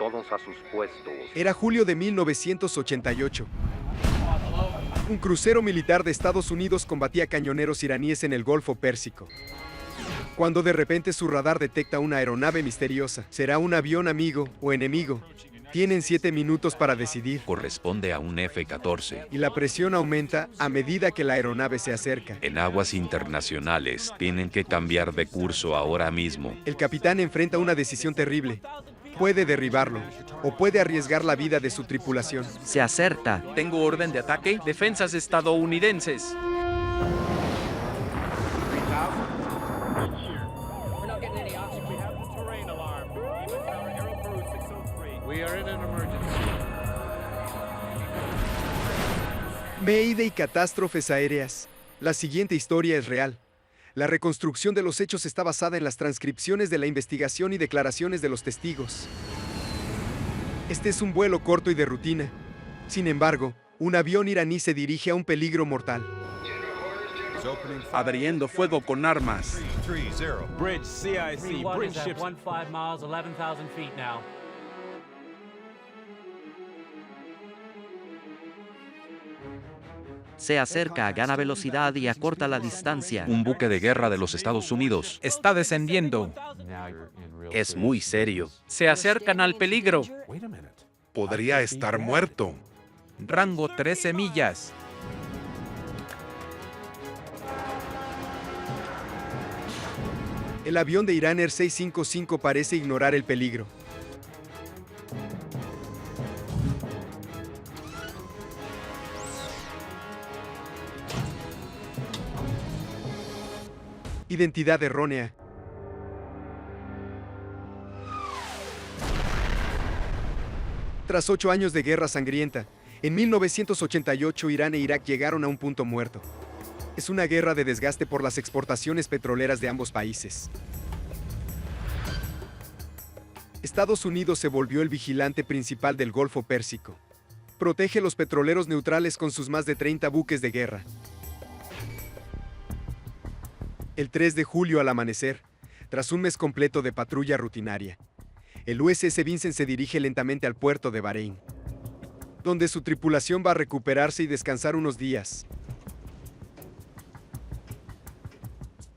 todos a sus puestos. Era julio de 1988. Un crucero militar de Estados Unidos combatía cañoneros iraníes en el Golfo Pérsico. Cuando de repente su radar detecta una aeronave misteriosa. ¿Será un avión amigo o enemigo? Tienen 7 minutos para decidir. Corresponde a un F-14. Y la presión aumenta a medida que la aeronave se acerca. En aguas internacionales, tienen que cambiar de curso ahora mismo. El capitán enfrenta una decisión terrible. Puede derribarlo o puede arriesgar la vida de su tripulación. Se acerca. Tengo orden de ataque. Defensas estadounidenses. Mayday y catástrofes aéreas. La siguiente historia es real. La reconstrucción de los hechos está basada en las transcripciones de la investigación y declaraciones de los testigos. Este es un vuelo corto y de rutina. Sin embargo, un avión iraní se dirige a un peligro mortal. Abriendo fuego con armas. Bridge CIC. Bridge ships. 15 miles, 11,000 feet now. Se acerca, gana velocidad y acorta la distancia. Un buque de guerra de los Estados Unidos. Está descendiendo. Es muy serio. Se acercan al peligro. Podría estar muerto. Rango 13 millas. El avión de Irán Air 655 parece ignorar el peligro. Identidad errónea. Tras 8 años de guerra sangrienta, en 1988 Irán e Irak llegaron a un punto muerto. Es una guerra de desgaste por las exportaciones petroleras de ambos países. Estados Unidos se volvió el vigilante principal del Golfo Pérsico. Protege los petroleros neutrales con sus más de 30 buques de guerra. El 3 de julio al amanecer, tras un mes completo de patrulla rutinaria, el USS Vincent se dirige lentamente al puerto de Bahrein, donde su tripulación va a recuperarse y descansar unos días.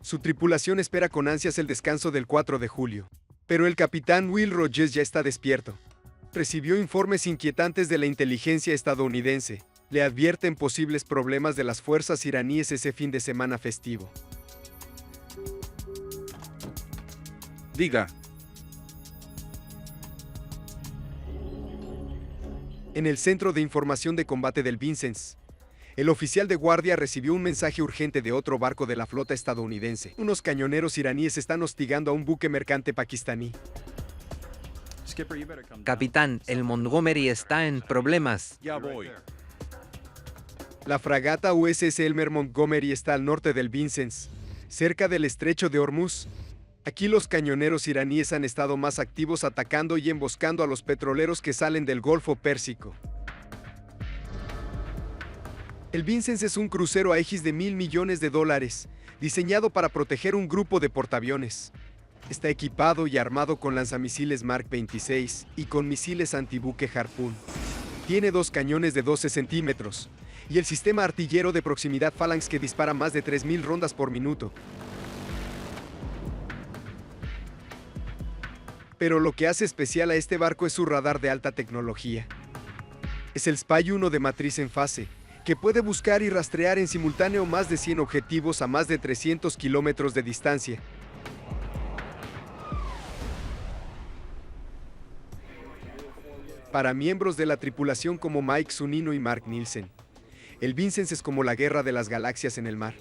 Su tripulación espera con ansias el descanso del 4 de julio, pero el capitán Will Rogers ya está despierto. Recibió informes inquietantes de la inteligencia estadounidense. Le advierten posibles problemas de las fuerzas iraníes ese fin de semana festivo. Diga. En el Centro de Información de Combate del Vincennes, el oficial de guardia recibió un mensaje urgente de otro barco de la flota estadounidense. Unos cañoneros iraníes están hostigando a un buque mercante pakistaní. Capitán, el Montgomery está en problemas. Ya voy. La fragata USS Elmer Montgomery está al norte del Vincennes, cerca del estrecho de Hormuz. Aquí los cañoneros iraníes han estado más activos atacando y emboscando a los petroleros que salen del Golfo Pérsico. El Vincennes es un crucero Aegis de $1.000 millones, diseñado para proteger un grupo de portaaviones. Está equipado y armado con lanzamisiles Mark 26 y con misiles antibuque Harpoon. Tiene 2 cañones de 12 centímetros y el sistema artillero de proximidad Phalanx que dispara más de 3.000 rondas por minuto. Pero lo que hace especial a este barco es su radar de alta tecnología. Es el Spy-1 de matriz en fase, que puede buscar y rastrear en simultáneo más de 100 objetivos a más de 300 kilómetros de distancia. Para miembros de la tripulación como Mike Zunino y Mark Nielsen, el Vincennes es como la guerra de las galaxias en el mar.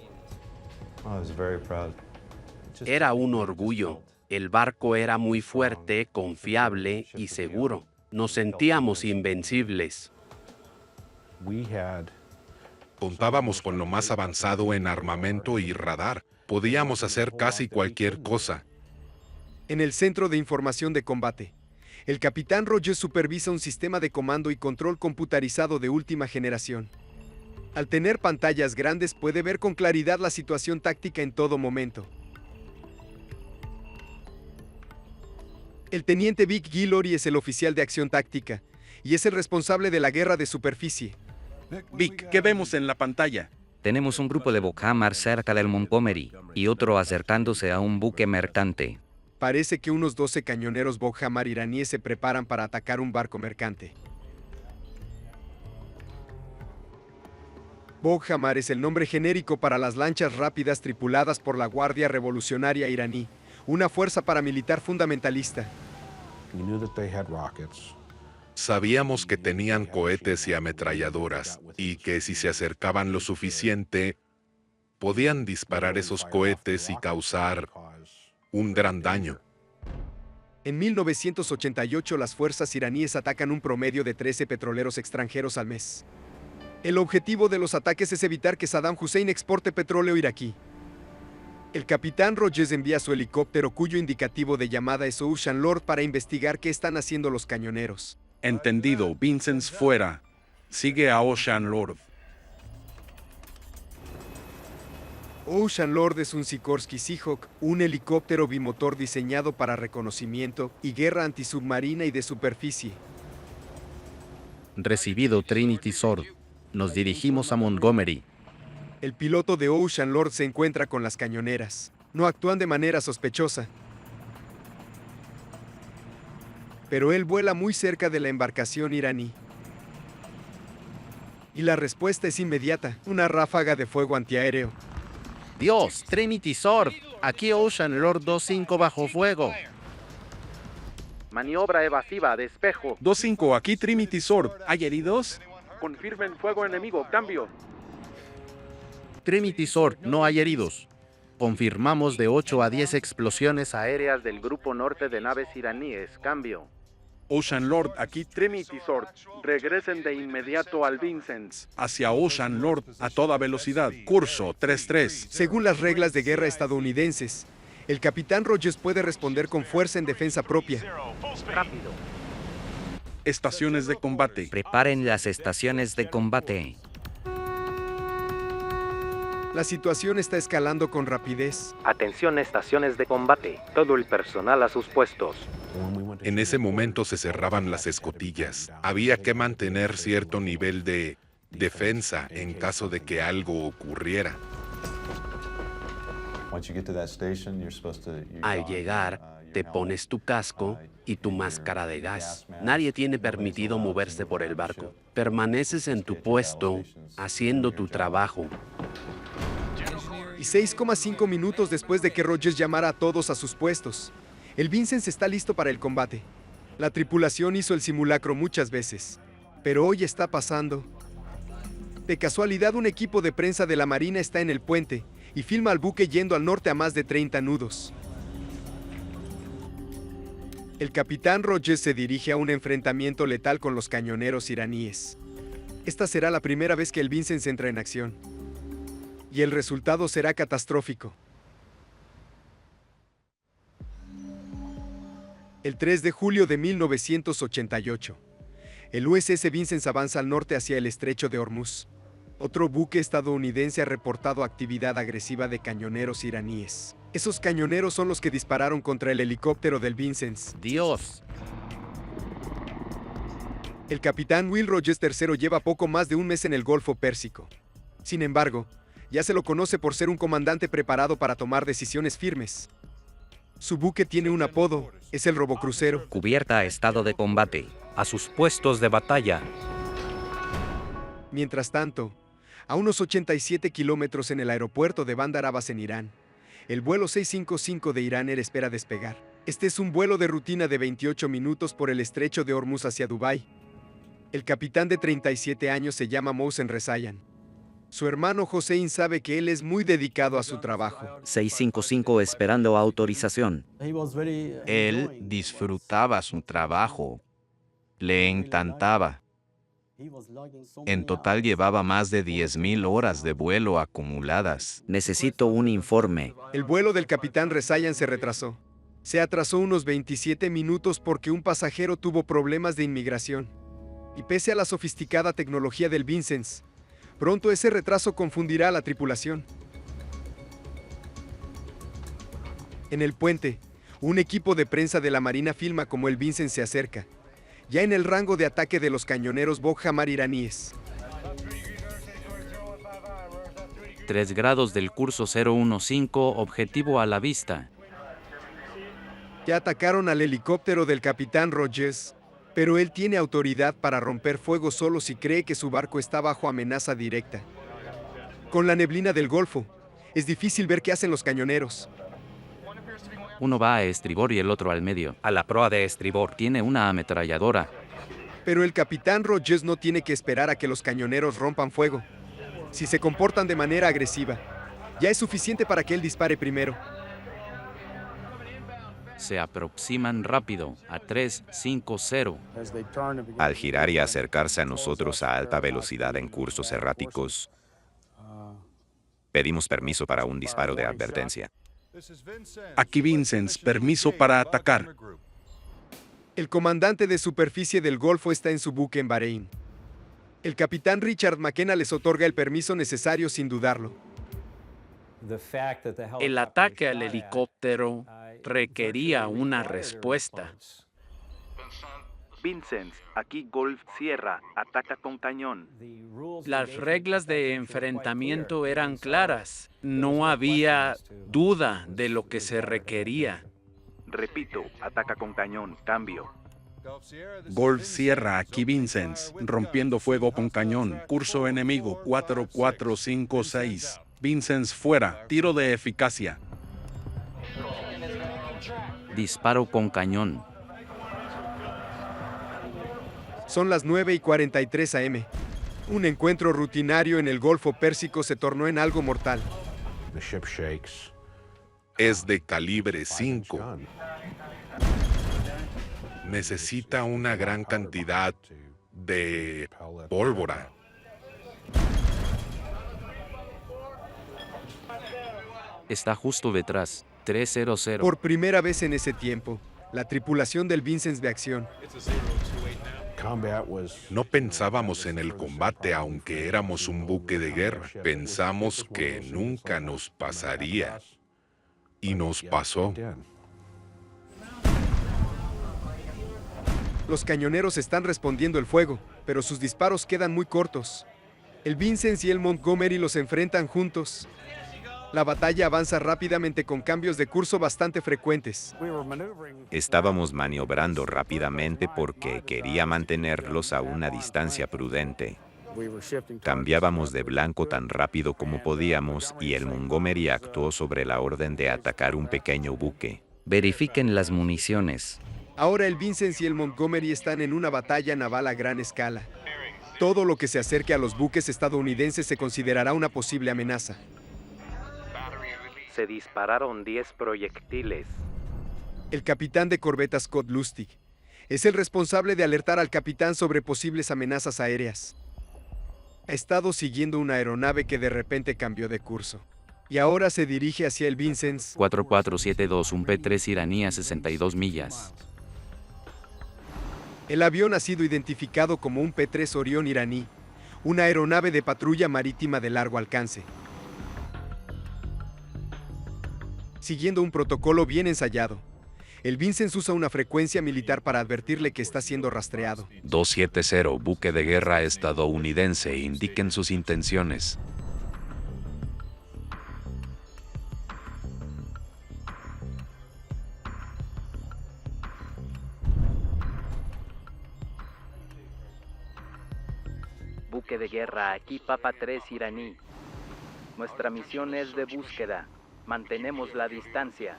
Era un orgullo. El barco era muy fuerte, confiable y seguro. Nos sentíamos invencibles. Contábamos con lo más avanzado en armamento y radar. Podíamos hacer casi cualquier cosa. En el Centro de Información de Combate, el capitán Rogers supervisa un sistema de comando y control computarizado de última generación. Al tener pantallas grandes puede ver con claridad la situación táctica en todo momento. El teniente Vic Guillory es el oficial de acción táctica y es el responsable de la guerra de superficie. Vic, ¿qué vemos en la pantalla? Tenemos un grupo de Bochamar cerca del Montgomery y otro acercándose a un buque mercante. Parece que unos 12 cañoneros Bochamar iraníes se preparan para atacar un barco mercante. Bochamar es el nombre genérico para las lanchas rápidas tripuladas por la Guardia Revolucionaria iraní, una fuerza paramilitar fundamentalista. Sabíamos que tenían cohetes y ametralladoras, y que si se acercaban lo suficiente, podían disparar esos cohetes y causar un gran daño. En 1988 las fuerzas iraníes atacan un promedio de 13 petroleros extranjeros al mes. El objetivo de los ataques es evitar que Saddam Hussein exporte petróleo iraquí. El capitán Rogers envía su helicóptero cuyo indicativo de llamada es Ocean Lord para investigar qué están haciendo los cañoneros. Entendido, Vincennes fuera. Sigue a Ocean Lord. Ocean Lord es un Sikorsky Seahawk, un helicóptero bimotor diseñado para reconocimiento y guerra antisubmarina y de superficie. Recibido Trinity Sword. Nos dirigimos a Montgomery. El piloto de Ocean Lord se encuentra con las cañoneras. No actúan de manera sospechosa. Pero él vuela muy cerca de la embarcación iraní. Y la respuesta es inmediata, una ráfaga de fuego antiaéreo. Dios, Trinity Sword. Aquí Ocean Lord 2-5 bajo fuego. Maniobra evasiva, despejo. 2-5, aquí Trinity Sword. ¿Hay heridos? Confirmen fuego enemigo, cambio. Trinity Sword, no hay heridos. Confirmamos de 8 a 10 explosiones aéreas del grupo norte de naves iraníes, cambio. Ocean Lord, aquí Trinity Sword, regresen de inmediato al Vincennes. hacia Ocean Lord a toda velocidad. Curso 3-3. Según las reglas de guerra estadounidenses, el capitán Rogers puede responder con fuerza en defensa propia. Rápido. Estaciones de combate. Preparen las estaciones de combate. La situación está escalando con rapidez. Atención, estaciones de combate. Todo el personal a sus puestos. En ese momento se cerraban las escotillas. Había que mantener cierto nivel de defensa en caso de que algo ocurriera. Al llegar, te pones tu casco y tu máscara de gas. Nadie tiene permitido moverse por el barco. Permaneces en tu puesto, haciendo tu trabajo. Y 6,5 minutos después de que Rogers llamara a todos a sus puestos, el Vincennes está listo para el combate. La tripulación hizo el simulacro muchas veces, pero hoy está pasando. De casualidad, un equipo de prensa de la Marina está en el puente y filma al buque yendo al norte a más de 30 nudos. El capitán Rogers se dirige a un enfrentamiento letal con los cañoneros iraníes. Esta será la primera vez que el Vincennes entra en acción. Y el resultado será catastrófico. El 3 de julio de 1988, el USS Vincennes avanza al norte hacia el estrecho de Hormuz. Otro buque estadounidense ha reportado actividad agresiva de cañoneros iraníes. Esos cañoneros son los que dispararon contra el helicóptero del Vincennes. Dios. El capitán Will Rogers III lleva poco más de un mes en el Golfo Pérsico. Sin embargo, ya se lo conoce por ser un comandante preparado para tomar decisiones firmes. Su buque tiene un apodo, es el Robocrucero. Cubierta a estado de combate. A sus puestos de batalla. Mientras tanto, a unos 87 kilómetros en el aeropuerto de Bandar Abbas en Irán, el vuelo 655 de Iran Air espera despegar. Este es un vuelo de rutina de 28 minutos por el estrecho de Hormuz hacia Dubái. El capitán de 37 años se llama Mohsen Rezayan. Su hermano Hossein sabe que él es muy dedicado a su trabajo. 655 esperando autorización. Él disfrutaba su trabajo. Le encantaba. En total llevaba más de 10.000 horas de vuelo acumuladas. Necesito un informe. El vuelo del capitán Rezayan se retrasó. Se atrasó unos 27 minutos porque un pasajero tuvo problemas de inmigración. Y pese a la sofisticada tecnología del Vincennes, pronto ese retraso confundirá a la tripulación. En el puente, Un equipo de prensa de la Marina filma cómo el Vincent se acerca, ya en el rango de ataque de los cañoneros Bok-Hamar iraníes. 3 grados del curso 015, objetivo a la vista. Ya atacaron al helicóptero del capitán Rogers, pero él tiene autoridad para romper fuego solo si cree que su barco está bajo amenaza directa. Con la neblina del Golfo, es difícil ver qué hacen los cañoneros. Uno va a estribor y el otro al medio. A la proa de estribor tiene una ametralladora. Pero el capitán Rogers no tiene que esperar a que los cañoneros rompan fuego. Si se comportan de manera agresiva, ya es suficiente para que él dispare primero. Se aproximan rápido a 350. Al girar y acercarse a nosotros a alta velocidad en cursos erráticos, pedimos permiso para un disparo de advertencia. Aquí Vincent, permiso para atacar. El comandante de superficie del Golfo está en su buque en Bahrein. El capitán Richard McKenna les otorga el permiso necesario sin dudarlo. El ataque al helicóptero requería una respuesta. Vincent, aquí Golf Sierra, ataca con cañón. Las reglas de enfrentamiento eran claras. No había duda de lo que se requería. Repito, ataca con cañón, cambio. Golf Sierra, aquí Vincent, rompiendo fuego con cañón. Curso enemigo 4456. Vincent fuera, tiro de eficacia. Disparo con cañón. Son las 9:43 am. Un encuentro rutinario en el Golfo Pérsico se tornó en algo mortal. Es de calibre 5. Necesita una gran cantidad de pólvora. Está justo detrás. 300. Por primera vez en ese tiempo, la tripulación del Vincent de acción. No pensábamos en el combate aunque éramos un buque de guerra. Pensamos que nunca nos pasaría. Y nos pasó. Los cañoneros están respondiendo el fuego, pero sus disparos quedan muy cortos. El Vincent y el Montgomery los enfrentan juntos. La batalla avanza rápidamente con cambios de curso bastante frecuentes. Estábamos maniobrando rápidamente porque quería mantenerlos a una distancia prudente. Cambiábamos de blanco tan rápido como podíamos y el Montgomery actuó sobre la orden de atacar un pequeño buque. Verifiquen las municiones. Ahora el Vincent y el Montgomery están en una batalla naval a gran escala. Todo lo que se acerque a los buques estadounidenses se considerará una posible amenaza. Se dispararon 10 proyectiles. El capitán de corbeta Scott Lustig es el responsable de alertar al capitán sobre posibles amenazas aéreas. Ha estado siguiendo una aeronave que de repente cambió de curso y ahora se dirige hacia el Vincent. 4472, un P-3 iraní a 62 millas. El avión ha sido identificado como un P-3 Orión iraní, una aeronave de patrulla marítima de largo alcance. Siguiendo un protocolo bien ensayado, el Vincent usa una frecuencia militar para advertirle que está siendo rastreado. 270, buque de guerra estadounidense, indiquen sus intenciones. Buque de guerra, aquí Papa 3 iraní. Nuestra misión es de búsqueda. Mantenemos la distancia.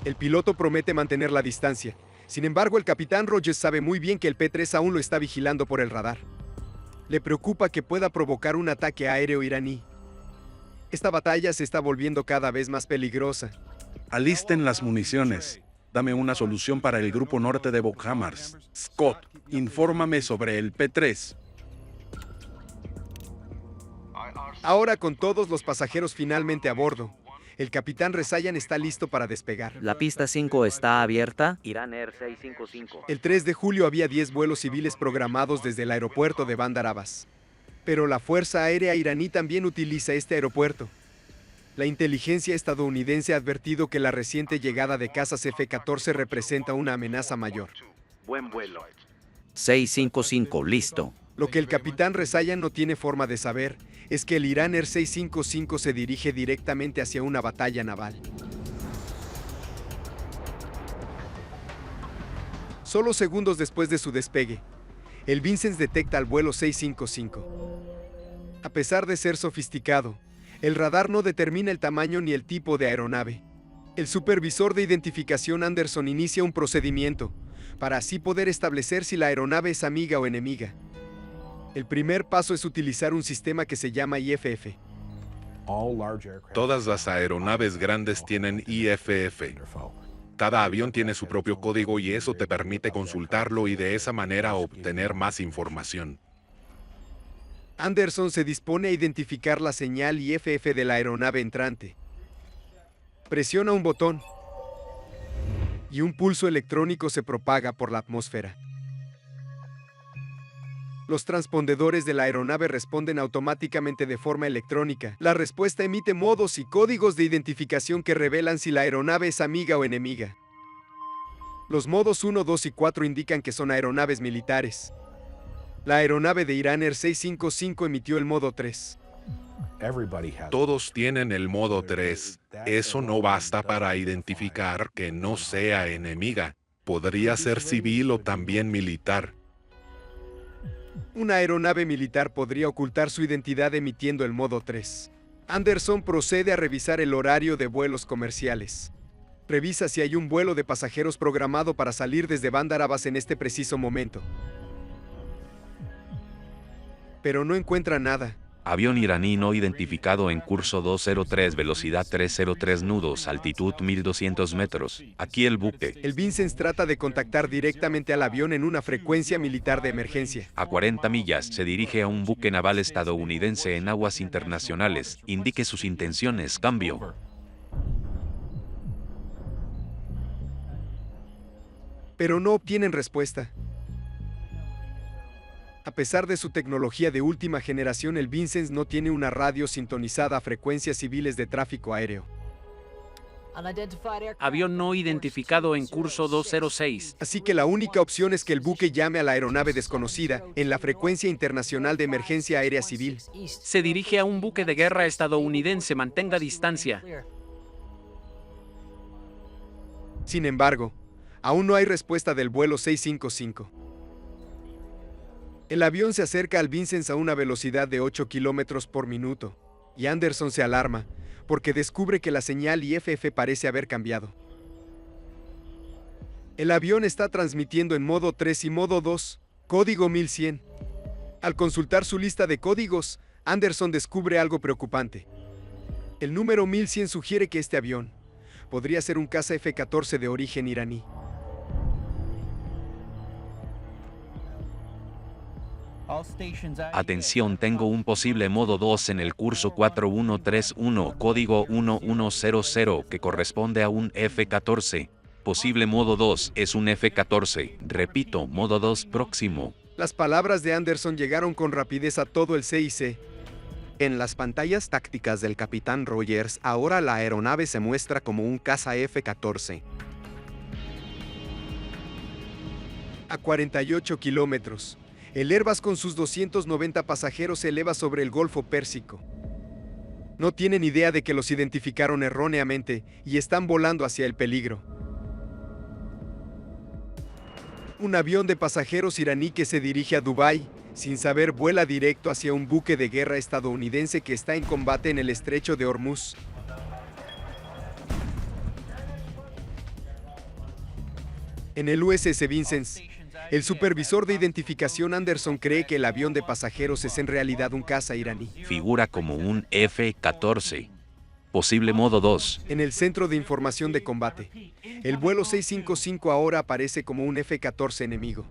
El piloto promete mantener la distancia. Sin embargo, el capitán Rogers sabe muy bien que el P-3 aún lo está vigilando por el radar. Le preocupa que pueda provocar un ataque aéreo iraní. Esta batalla se está volviendo cada vez más peligrosa. Alisten las municiones. Dame una solución para el grupo norte de Bok-Hamar. Scott, infórmame sobre el P-3. Ahora con todos los pasajeros finalmente a bordo, el capitán Rezayan está listo para despegar. La pista 5 está abierta. Iran Air 655. El 3 de julio había 10 vuelos civiles programados desde el aeropuerto de Bandar Abbas. Pero la Fuerza Aérea iraní también utiliza este aeropuerto. La inteligencia estadounidense ha advertido que la reciente llegada de cazas F-14 representa una amenaza mayor. Buen vuelo. 655, listo. Lo que el capitán Rezayan no tiene forma de saber es que el Iran Air 655 se dirige directamente hacia una batalla naval. Solo segundos después de su despegue, el Vincennes detecta al vuelo 655. A pesar de ser sofisticado, el radar no determina el tamaño ni el tipo de aeronave. El supervisor de identificación Anderson inicia un procedimiento para así poder establecer si la aeronave es amiga o enemiga. El primer paso es utilizar un sistema que se llama IFF. Todas las aeronaves grandes tienen IFF. Cada avión tiene su propio código y eso te permite consultarlo y de esa manera obtener más información. Anderson se dispone a identificar la señal IFF de la aeronave entrante. Presiona un botón y un pulso electrónico se propaga por la atmósfera. Los transpondedores de la aeronave responden automáticamente de forma electrónica. La respuesta emite modos y códigos de identificación que revelan si la aeronave es amiga o enemiga. Los modos 1, 2 y 4 indican que son aeronaves militares. La aeronave de Iran Air 655 emitió el modo 3. Todos tienen el modo 3. Eso no basta para identificar que no sea enemiga. Podría ser civil o también militar. Una aeronave militar podría ocultar su identidad emitiendo el modo 3. Anderson procede a revisar el horario de vuelos comerciales. Revisa si hay un vuelo de pasajeros programado para salir desde Bandar Abbas en este preciso momento. Pero no encuentra nada. Avión iraní no identificado en curso 203, velocidad 303 nudos, altitud 1200 metros. Aquí el buque. El Vincennes trata de contactar directamente al avión en una frecuencia militar de emergencia. A 40 millas se dirige a un buque naval estadounidense en aguas internacionales. Indique sus intenciones. Cambio. Pero no obtienen respuesta. A pesar de su tecnología de última generación, el Vincennes no tiene una radio sintonizada a frecuencias civiles de tráfico aéreo. Avión no identificado en curso 206. Así que la única opción es que el buque llame a la aeronave desconocida en la frecuencia internacional de emergencia aérea civil. Se dirige a un buque de guerra estadounidense. Mantenga distancia. Sin embargo, aún no hay respuesta del vuelo 655. El avión se acerca al Vincennes a una velocidad de 8 kilómetros por minuto, y Anderson se alarma porque descubre que la señal IFF parece haber cambiado. El avión está transmitiendo en modo 3 y modo 2, código 1100. Al consultar su lista de códigos, Anderson descubre algo preocupante. El número 1100 sugiere que este avión podría ser un caza F-14 de origen iraní. Atención, tengo un posible modo 2 en el curso 4131, código 1100, que corresponde a un F-14. Posible modo 2 es un F-14. Repito, modo 2 próximo. Las palabras de Anderson llegaron con rapidez a todo el CIC. En las pantallas tácticas del capitán Rogers, ahora la aeronave se muestra como un caza F-14. A 48 kilómetros, el Airbus con sus 290 pasajeros se eleva sobre el Golfo Pérsico. No tienen idea de que los identificaron erróneamente y están volando hacia el peligro. Un avión de pasajeros iraní que se dirige a Dubái, sin saber, vuela directo hacia un buque de guerra estadounidense que está en combate en el estrecho de Hormuz. En el USS Vincennes, el supervisor de identificación Anderson cree que el avión de pasajeros es en realidad un caza iraní. Figura como un F-14. Posible modo 2. En el centro de información de combate, el vuelo 655 ahora aparece como un F-14 enemigo.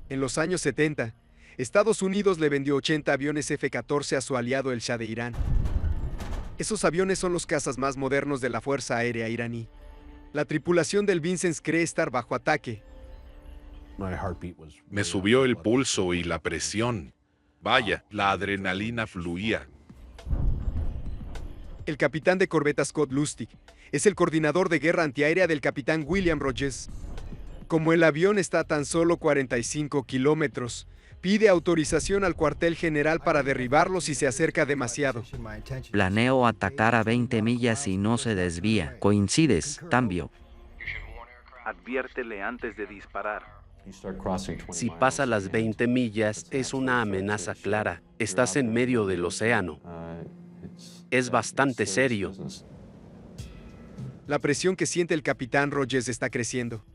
En los años 70, Estados Unidos le vendió 80 aviones F-14 a su aliado el Shah de Irán. Esos aviones son los cazas más modernos de la Fuerza Aérea iraní. La tripulación del Vincennes cree estar bajo ataque. Me subió el pulso y la presión. Vaya, la adrenalina fluía. El capitán de corbeta Scott Lustig es el coordinador de guerra antiaérea del capitán William Rogers. Como el avión está a tan solo 45 kilómetros, pide autorización al cuartel general para derribarlo si se acerca demasiado. Planeo atacar a 20 millas y no se desvía. ¿Coincides? Cambio. Adviértele antes de disparar. Si pasa las 20 millas, es una amenaza clara. Estás en medio del océano. Es bastante serio. La presión que siente el capitán Rogers está creciendo.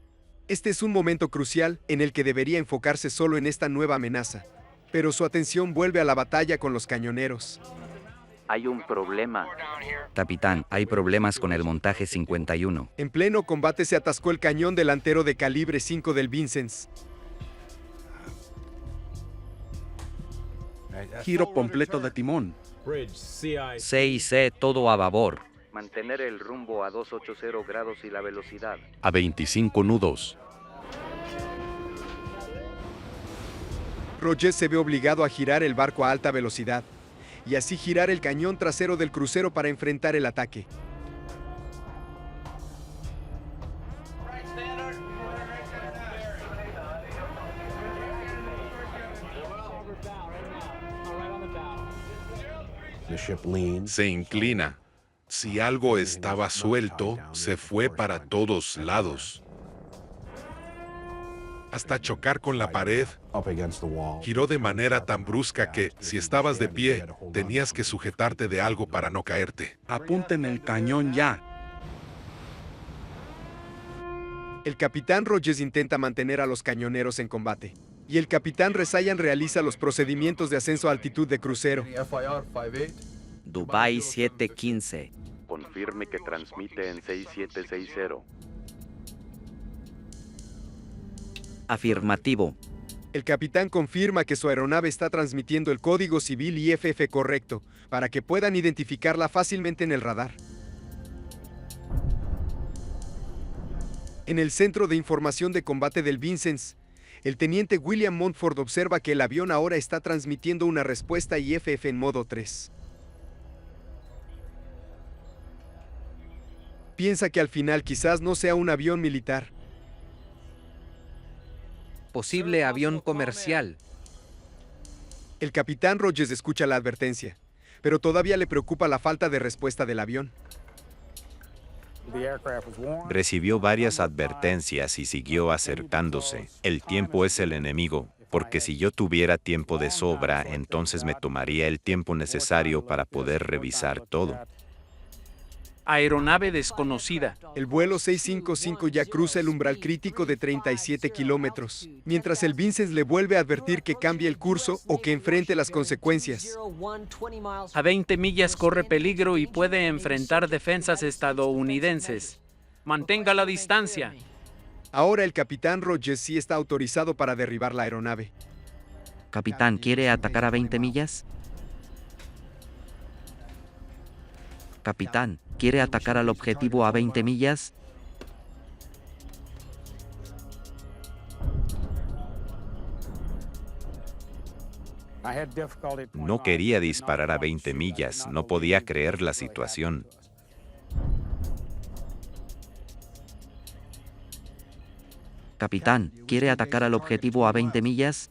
Este es un momento crucial en el que debería enfocarse solo en esta nueva amenaza, pero su atención vuelve a la batalla con los cañoneros. Hay un problema. Capitán, hay problemas con el montaje 51. En pleno combate se atascó el cañón delantero de calibre 5 del Vincennes. Giro completo de timón. 6C, todo a babor. Mantener el rumbo a 280 grados y la velocidad a 25 nudos. Rogers se ve obligado a girar el barco a alta velocidad y así girar el cañón trasero del crucero para enfrentar el ataque. Se inclina. Si algo estaba suelto, se fue para todos lados. Hasta chocar con la pared. Giró de manera tan brusca que, si estabas de pie, tenías que sujetarte de algo para no caerte. Apunten el cañón ya. El capitán Rogers intenta mantener a los cañoneros en combate, y el capitán Resayan realiza los procedimientos de ascenso a altitud de crucero. Dubai 715. Confirme que transmite en 6760. Afirmativo. El capitán confirma que su aeronave está transmitiendo el código civil IFF correcto, para que puedan identificarla fácilmente en el radar. En el Centro de Información de Combate del Vincennes, el teniente William Montford observa que el avión ahora está transmitiendo una respuesta IFF en modo 3. Piensa que al final quizás no sea un avión militar. Posible avión comercial. El capitán Rogers escucha la advertencia, pero todavía le preocupa la falta de respuesta del avión. Recibió varias advertencias y siguió acercándose. El tiempo es el enemigo, porque si yo tuviera tiempo de sobra, entonces me tomaría el tiempo necesario para poder revisar todo. Aeronave desconocida. El vuelo 655 ya cruza el umbral crítico de 37 kilómetros, mientras el Vincennes le vuelve a advertir que cambie el curso o que enfrente las consecuencias. A 20 millas corre peligro y puede enfrentar defensas estadounidenses. Mantenga la distancia. Ahora el capitán Rogers sí está autorizado para derribar la aeronave. Capitán, ¿quiere atacar a 20 millas? Capitán, ¿quiere atacar al objetivo a 20 millas? No quería disparar a 20 millas, no podía creer la situación. Capitán, ¿quiere atacar al objetivo a 20 millas?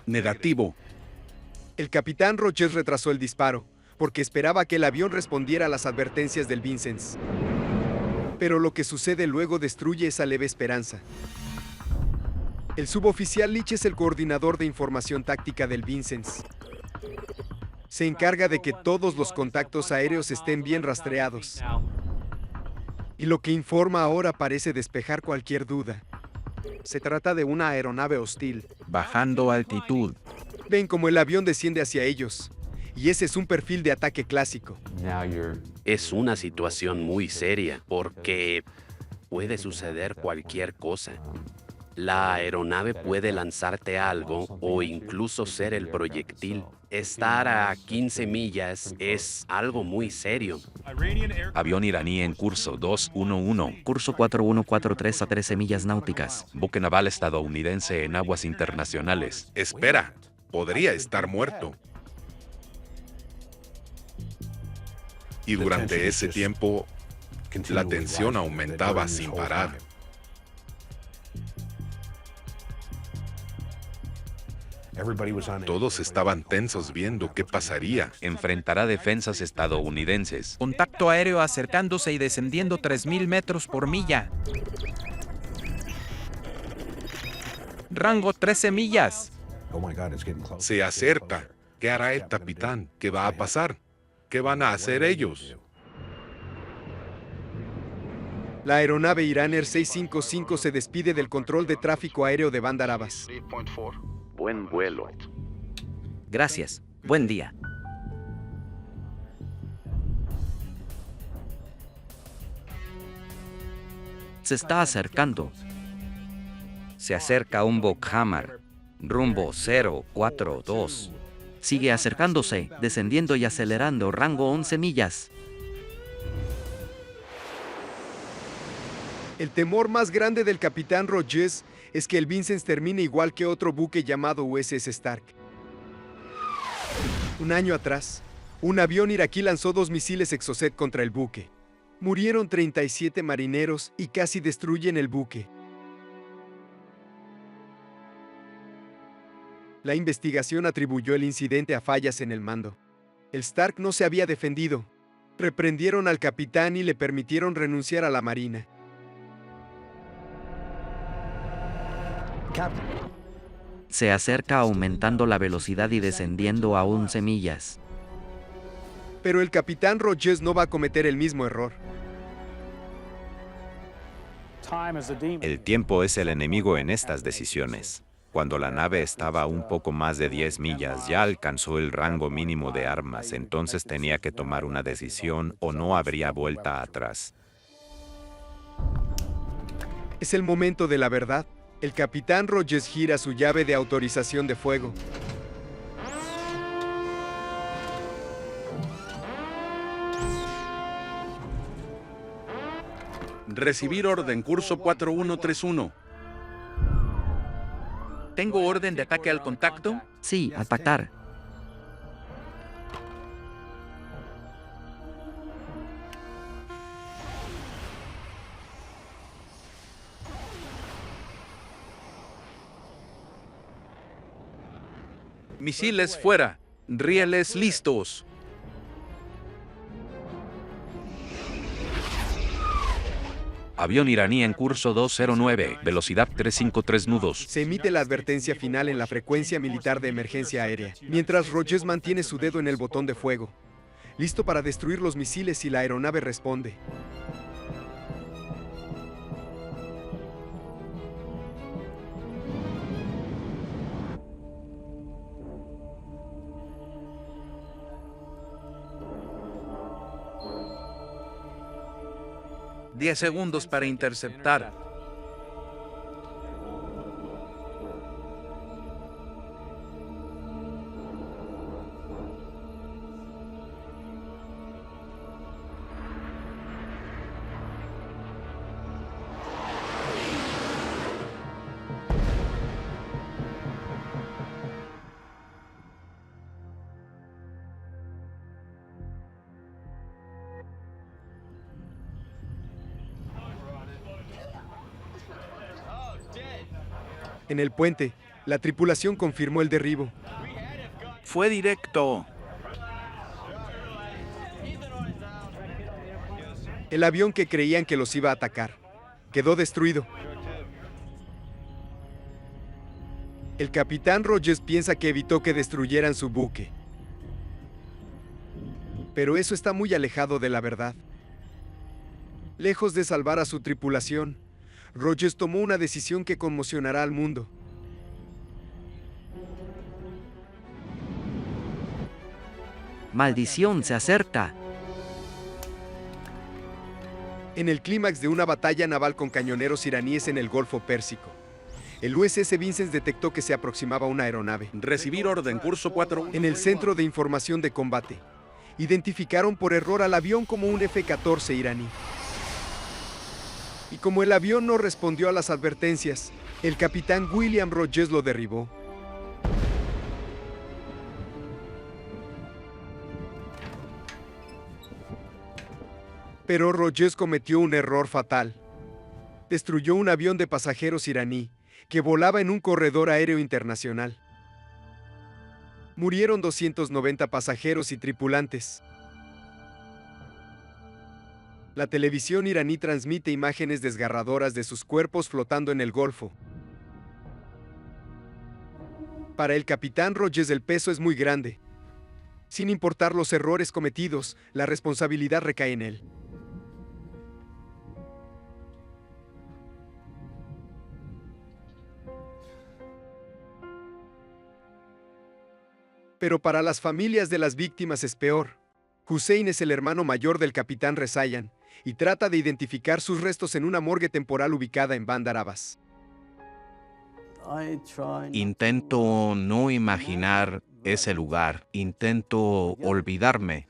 Negativo. El capitán Rogers retrasó el disparo, porque esperaba que el avión respondiera a las advertencias del Vincennes. Pero lo que sucede luego destruye esa leve esperanza. El suboficial Leach es el coordinador de información táctica del Vincennes. Se encarga de que todos los contactos aéreos estén bien rastreados. Y lo que informa ahora parece despejar cualquier duda. Se trata de una aeronave hostil. Bajando altitud. Ven como el avión desciende hacia ellos, y ese es un perfil de ataque clásico. Es una situación muy seria, porque puede suceder cualquier cosa. La aeronave puede lanzarte algo o incluso ser el proyectil. Estar a 15 millas es algo muy serio. Avión iraní en curso 211. Curso 4143 a 13 millas náuticas. Buque naval estadounidense en aguas internacionales. Espera. Podría estar muerto. Y durante ese tiempo, la tensión aumentaba sin parar. Todos estaban tensos viendo qué pasaría. Enfrentará defensas estadounidenses. Contacto aéreo acercándose y descendiendo 3.000 metros por milla. Rango 13 millas. Se acerca. ¿Qué hará el capitán? ¿Qué va a pasar? ¿Qué van a hacer ellos? La aeronave Iran 655 se despide del control de tráfico aéreo de Bandar Abbas. Buen vuelo. Gracias. Buen día. Se está acercando. Se acerca un Bokhammer. Rumbo 042. Sigue acercándose, descendiendo y acelerando, rango 11 millas. El temor más grande del capitán Rogers es que el Vincennes termine igual que otro buque llamado USS Stark. Un año atrás, un avión iraquí lanzó 2 misiles Exocet contra el buque. Murieron 37 marineros y casi destruyen el buque. La investigación atribuyó el incidente a fallas en el mando. El Stark no se había defendido. Reprendieron al capitán y le permitieron renunciar a la marina. Se acerca aumentando la velocidad y descendiendo a 11 millas. Pero el capitán Rogers no va a cometer el mismo error. El tiempo es el enemigo en estas decisiones. Cuando la nave estaba a un poco más de 10 millas, ya alcanzó el rango mínimo de armas, entonces tenía que tomar una decisión o no habría vuelta atrás. Es el momento de la verdad. El capitán Rogers gira su llave de autorización de fuego. Recibir orden, curso 4131. ¿Tengo orden de ataque al contacto? Sí, atacar. Misiles fuera. Rieles listos. Avión iraní en curso 209, velocidad 353 nudos. Se emite la advertencia final en la frecuencia militar de emergencia aérea, mientras Rogers mantiene su dedo en el botón de fuego, listo para destruir los misiles si la aeronave responde. Diez segundos para interceptar. En el puente, la tripulación confirmó el derribo. Fue directo. El avión que creían que los iba a atacar quedó destruido. El capitán Rogers piensa que evitó que destruyeran su buque. Pero eso está muy alejado de la verdad. Lejos de salvar a su tripulación, Rogers tomó una decisión que conmocionará al mundo. Maldición, se acerca. En el clímax de una batalla naval con cañoneros iraníes en el Golfo Pérsico, el USS Vincennes detectó que se aproximaba una aeronave. Recibir orden, curso 4. En el Centro de Información de Combate, identificaron por error al avión como un F-14 iraní. Y como el avión no respondió a las advertencias, el capitán William Rogers lo derribó. Pero Rogers cometió un error fatal. Destruyó un avión de pasajeros iraní que volaba en un corredor aéreo internacional. Murieron 290 pasajeros y tripulantes. La televisión iraní transmite imágenes desgarradoras de sus cuerpos flotando en el Golfo. Para el capitán Rogers el peso es muy grande. Sin importar los errores cometidos, la responsabilidad recae en él. Pero para las familias de las víctimas es peor. Hussein es el hermano mayor del capitán Rezayan y trata de identificar sus restos en una morgue temporal ubicada en Bandar Abbas. Intento no imaginar ese lugar. Intento olvidarme.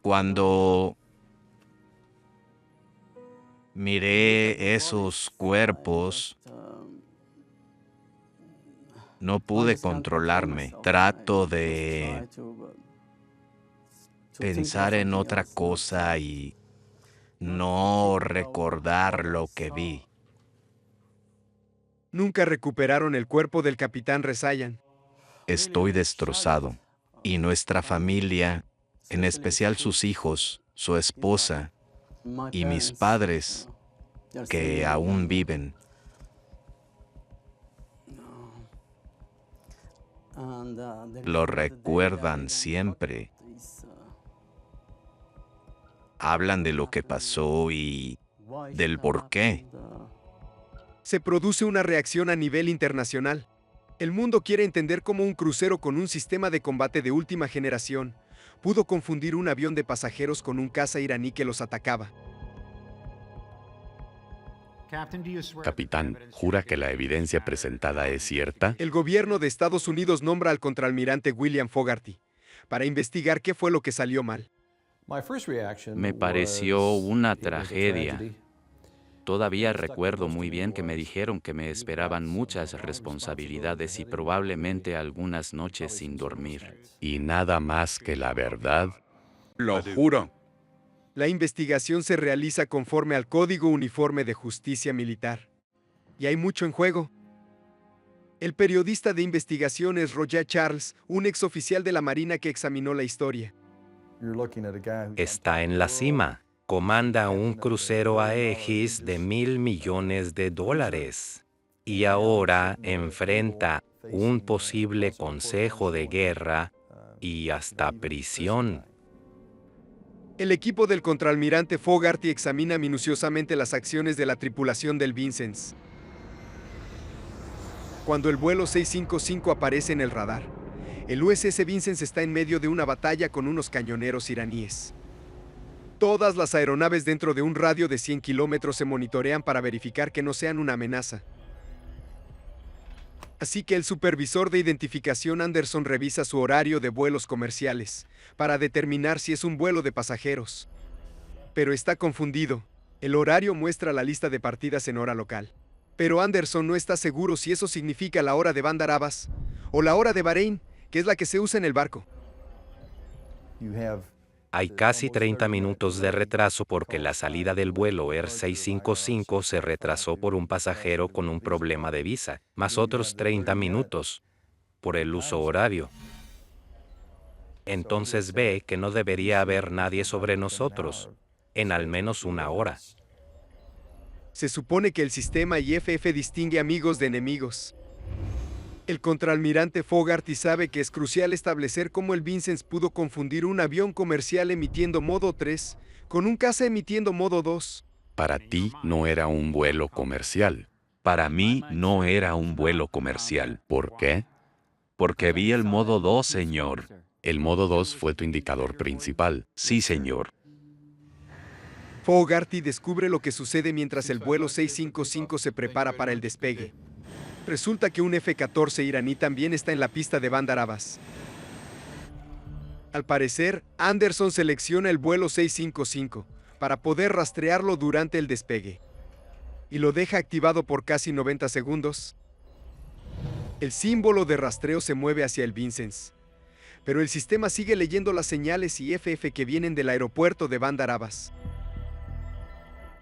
Cuando miré esos cuerpos, no pude controlarme. Trato de pensar en otra cosa y no recordar lo que vi. Nunca recuperaron el cuerpo del capitán Rezayan. Estoy destrozado. Y nuestra familia, en especial sus hijos, su esposa y mis padres, que aún viven, lo recuerdan siempre. Hablan de lo que pasó y del por qué. Se produce una reacción a nivel internacional. El mundo quiere entender cómo un crucero con un sistema de combate de última generación pudo confundir un avión de pasajeros con un caza iraní que los atacaba. Capitán, ¿jura que la evidencia presentada es cierta? El gobierno de Estados Unidos nombra al contraalmirante William Fogarty para investigar qué fue lo que salió mal. Me pareció una tragedia. Todavía recuerdo muy bien que me dijeron que me esperaban muchas responsabilidades y probablemente algunas noches sin dormir. ¿Y nada más que la verdad? Lo juro. La investigación se realiza conforme al Código Uniforme de Justicia Militar. Y hay mucho en juego. El periodista de investigación es Roger Charles, un exoficial de la Marina que examinó la historia. Está en la cima. Comanda un crucero aegis de $1.000 millones. Y ahora enfrenta un posible consejo de guerra y hasta prisión. El equipo del contraalmirante Fogarty examina minuciosamente las acciones de la tripulación del Vincennes. Cuando el vuelo 655 aparece en el radar, el USS Vincennes está en medio de una batalla con unos cañoneros iraníes. Todas las aeronaves dentro de un radio de 100 kilómetros se monitorean para verificar que no sean una amenaza. Así que el supervisor de identificación Anderson revisa su horario de vuelos comerciales para determinar si es un vuelo de pasajeros. Pero está confundido. El horario muestra la lista de partidas en hora local. Pero Anderson no está seguro si eso significa la hora de Bandar Abbas o la hora de Bahrein, que es la que se usa en el barco. Hay casi 30 minutos de retraso porque la salida del vuelo Air 655 se retrasó por un pasajero con un problema de visa, más otros 30 minutos por el uso horario. Entonces ve que no debería haber nadie sobre nosotros en al menos una hora. Se supone que el sistema IFF distingue amigos de enemigos. El contraalmirante Fogarty sabe que es crucial establecer cómo el Vincennes pudo confundir un avión comercial emitiendo modo 3 con un caza emitiendo modo 2. Para ti no era un vuelo comercial. Para mí no era un vuelo comercial. ¿Por qué? Porque vi el modo 2, señor. El modo 2 fue tu indicador principal. Sí, señor. Fogarty descubre lo que sucede mientras el vuelo 655 se prepara para el despegue. Resulta que un F-14 iraní también está en la pista de Bandar Abbas. Al parecer, Anderson selecciona el vuelo 655 para poder rastrearlo durante el despegue y lo deja activado por casi 90 segundos. El símbolo de rastreo se mueve hacia el Vincennes, pero el sistema sigue leyendo las señales IFF que vienen del aeropuerto de Bandar Abbas.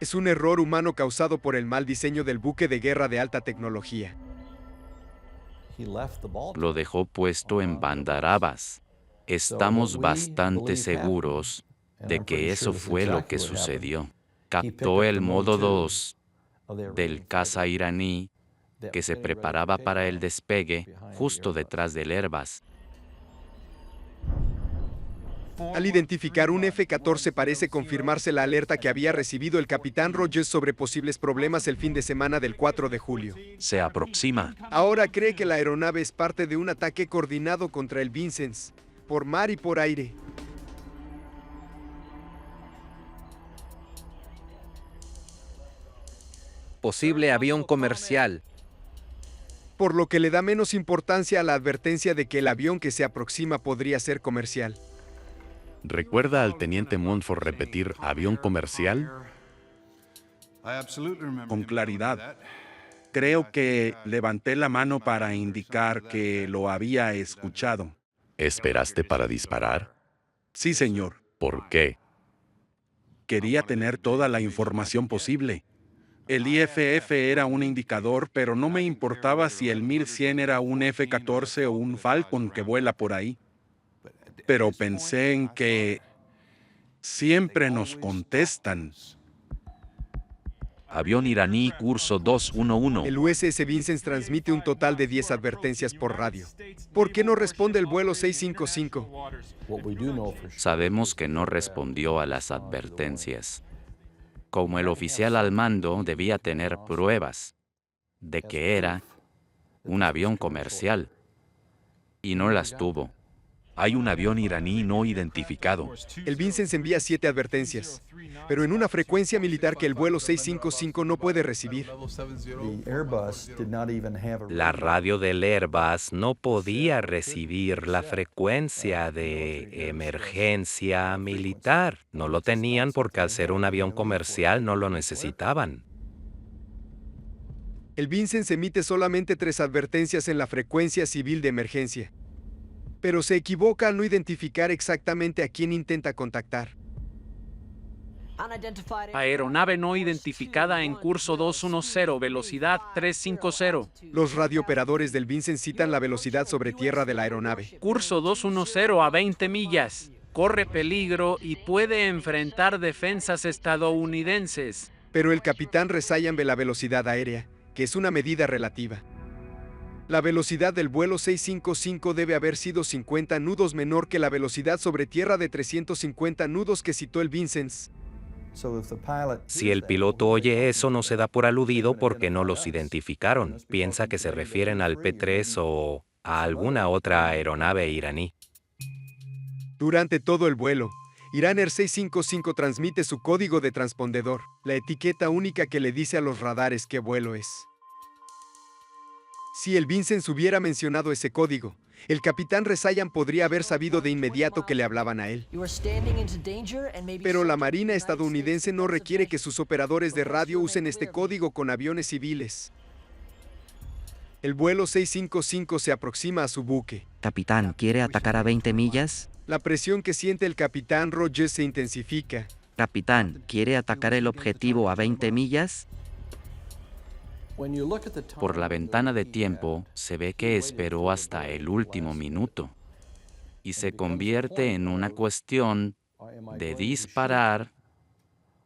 Es un error humano causado por el mal diseño del buque de guerra de alta tecnología. Lo dejó puesto en Bandar Abbas. Estamos bastante seguros de que eso fue lo que sucedió. Captó el modo 2 del caza iraní que se preparaba para el despegue justo detrás del Airbus. Al identificar un F-14 parece confirmarse la alerta que había recibido el capitán Rogers sobre posibles problemas el fin de semana del 4 de julio. Se aproxima. Ahora cree que la aeronave es parte de un ataque coordinado contra el Vincennes, por mar y por aire. Posible avión comercial. Por lo que le da menos importancia a la advertencia de que el avión que se aproxima podría ser comercial. ¿Recuerda al teniente Montfort repetir avión comercial? Con claridad. Creo que levanté la mano para indicar que lo había escuchado. ¿Esperaste para disparar? Sí, señor. ¿Por qué? Quería tener toda la información posible. El IFF era un indicador, pero no me importaba si el 1100 era un F-14 o un Falcon que vuela por ahí. Pero pensé en que siempre nos contestan. Avión iraní curso 211. El USS Vincennes transmite un total de 10 advertencias por radio. ¿Por qué no responde el vuelo 655? Sabemos que no respondió a las advertencias. Como el oficial al mando debía tener pruebas de que era un avión comercial, y no las tuvo. Hay un avión iraní no identificado. El Vincennes envía 7 advertencias, pero en una frecuencia militar que el vuelo 655 no puede recibir. La radio del Airbus no podía recibir la frecuencia de emergencia militar. No lo tenían porque al ser un avión comercial no lo necesitaban. El Vincennes emite solamente 3 advertencias en la frecuencia civil de emergencia. Pero se equivoca al no identificar exactamente a quién intenta contactar. Aeronave no identificada en curso 210, velocidad 350. Los radiooperadores del Vincennes citan la velocidad sobre tierra de la aeronave. Curso 210 a 20 millas. Corre peligro y puede enfrentar defensas estadounidenses. Pero el capitán Resayan ve la velocidad aérea, que es una medida relativa. La velocidad del vuelo 655 debe haber sido 50 nudos menor que la velocidad sobre tierra de 350 nudos que citó el Vincennes. Si el piloto oye eso, no se da por aludido porque no los identificaron. Piensa que se refieren al P-3 o a alguna otra aeronave iraní. Durante todo el vuelo, Iran Air 655 transmite su código de transpondedor, la etiqueta única que le dice a los radares qué vuelo es. Si el Vincennes hubiera mencionado ese código, el capitán Resayan podría haber sabido de inmediato que le hablaban a él. Pero la Marina estadounidense no requiere que sus operadores de radio usen este código con aviones civiles. El vuelo 655 se aproxima a su buque. Capitán, ¿quiere atacar a 20 millas? La presión que siente el capitán Rogers se intensifica. Capitán, ¿quiere atacar el objetivo a 20 millas? Por la ventana de tiempo, se ve que esperó hasta el último minuto y se convierte en una cuestión de disparar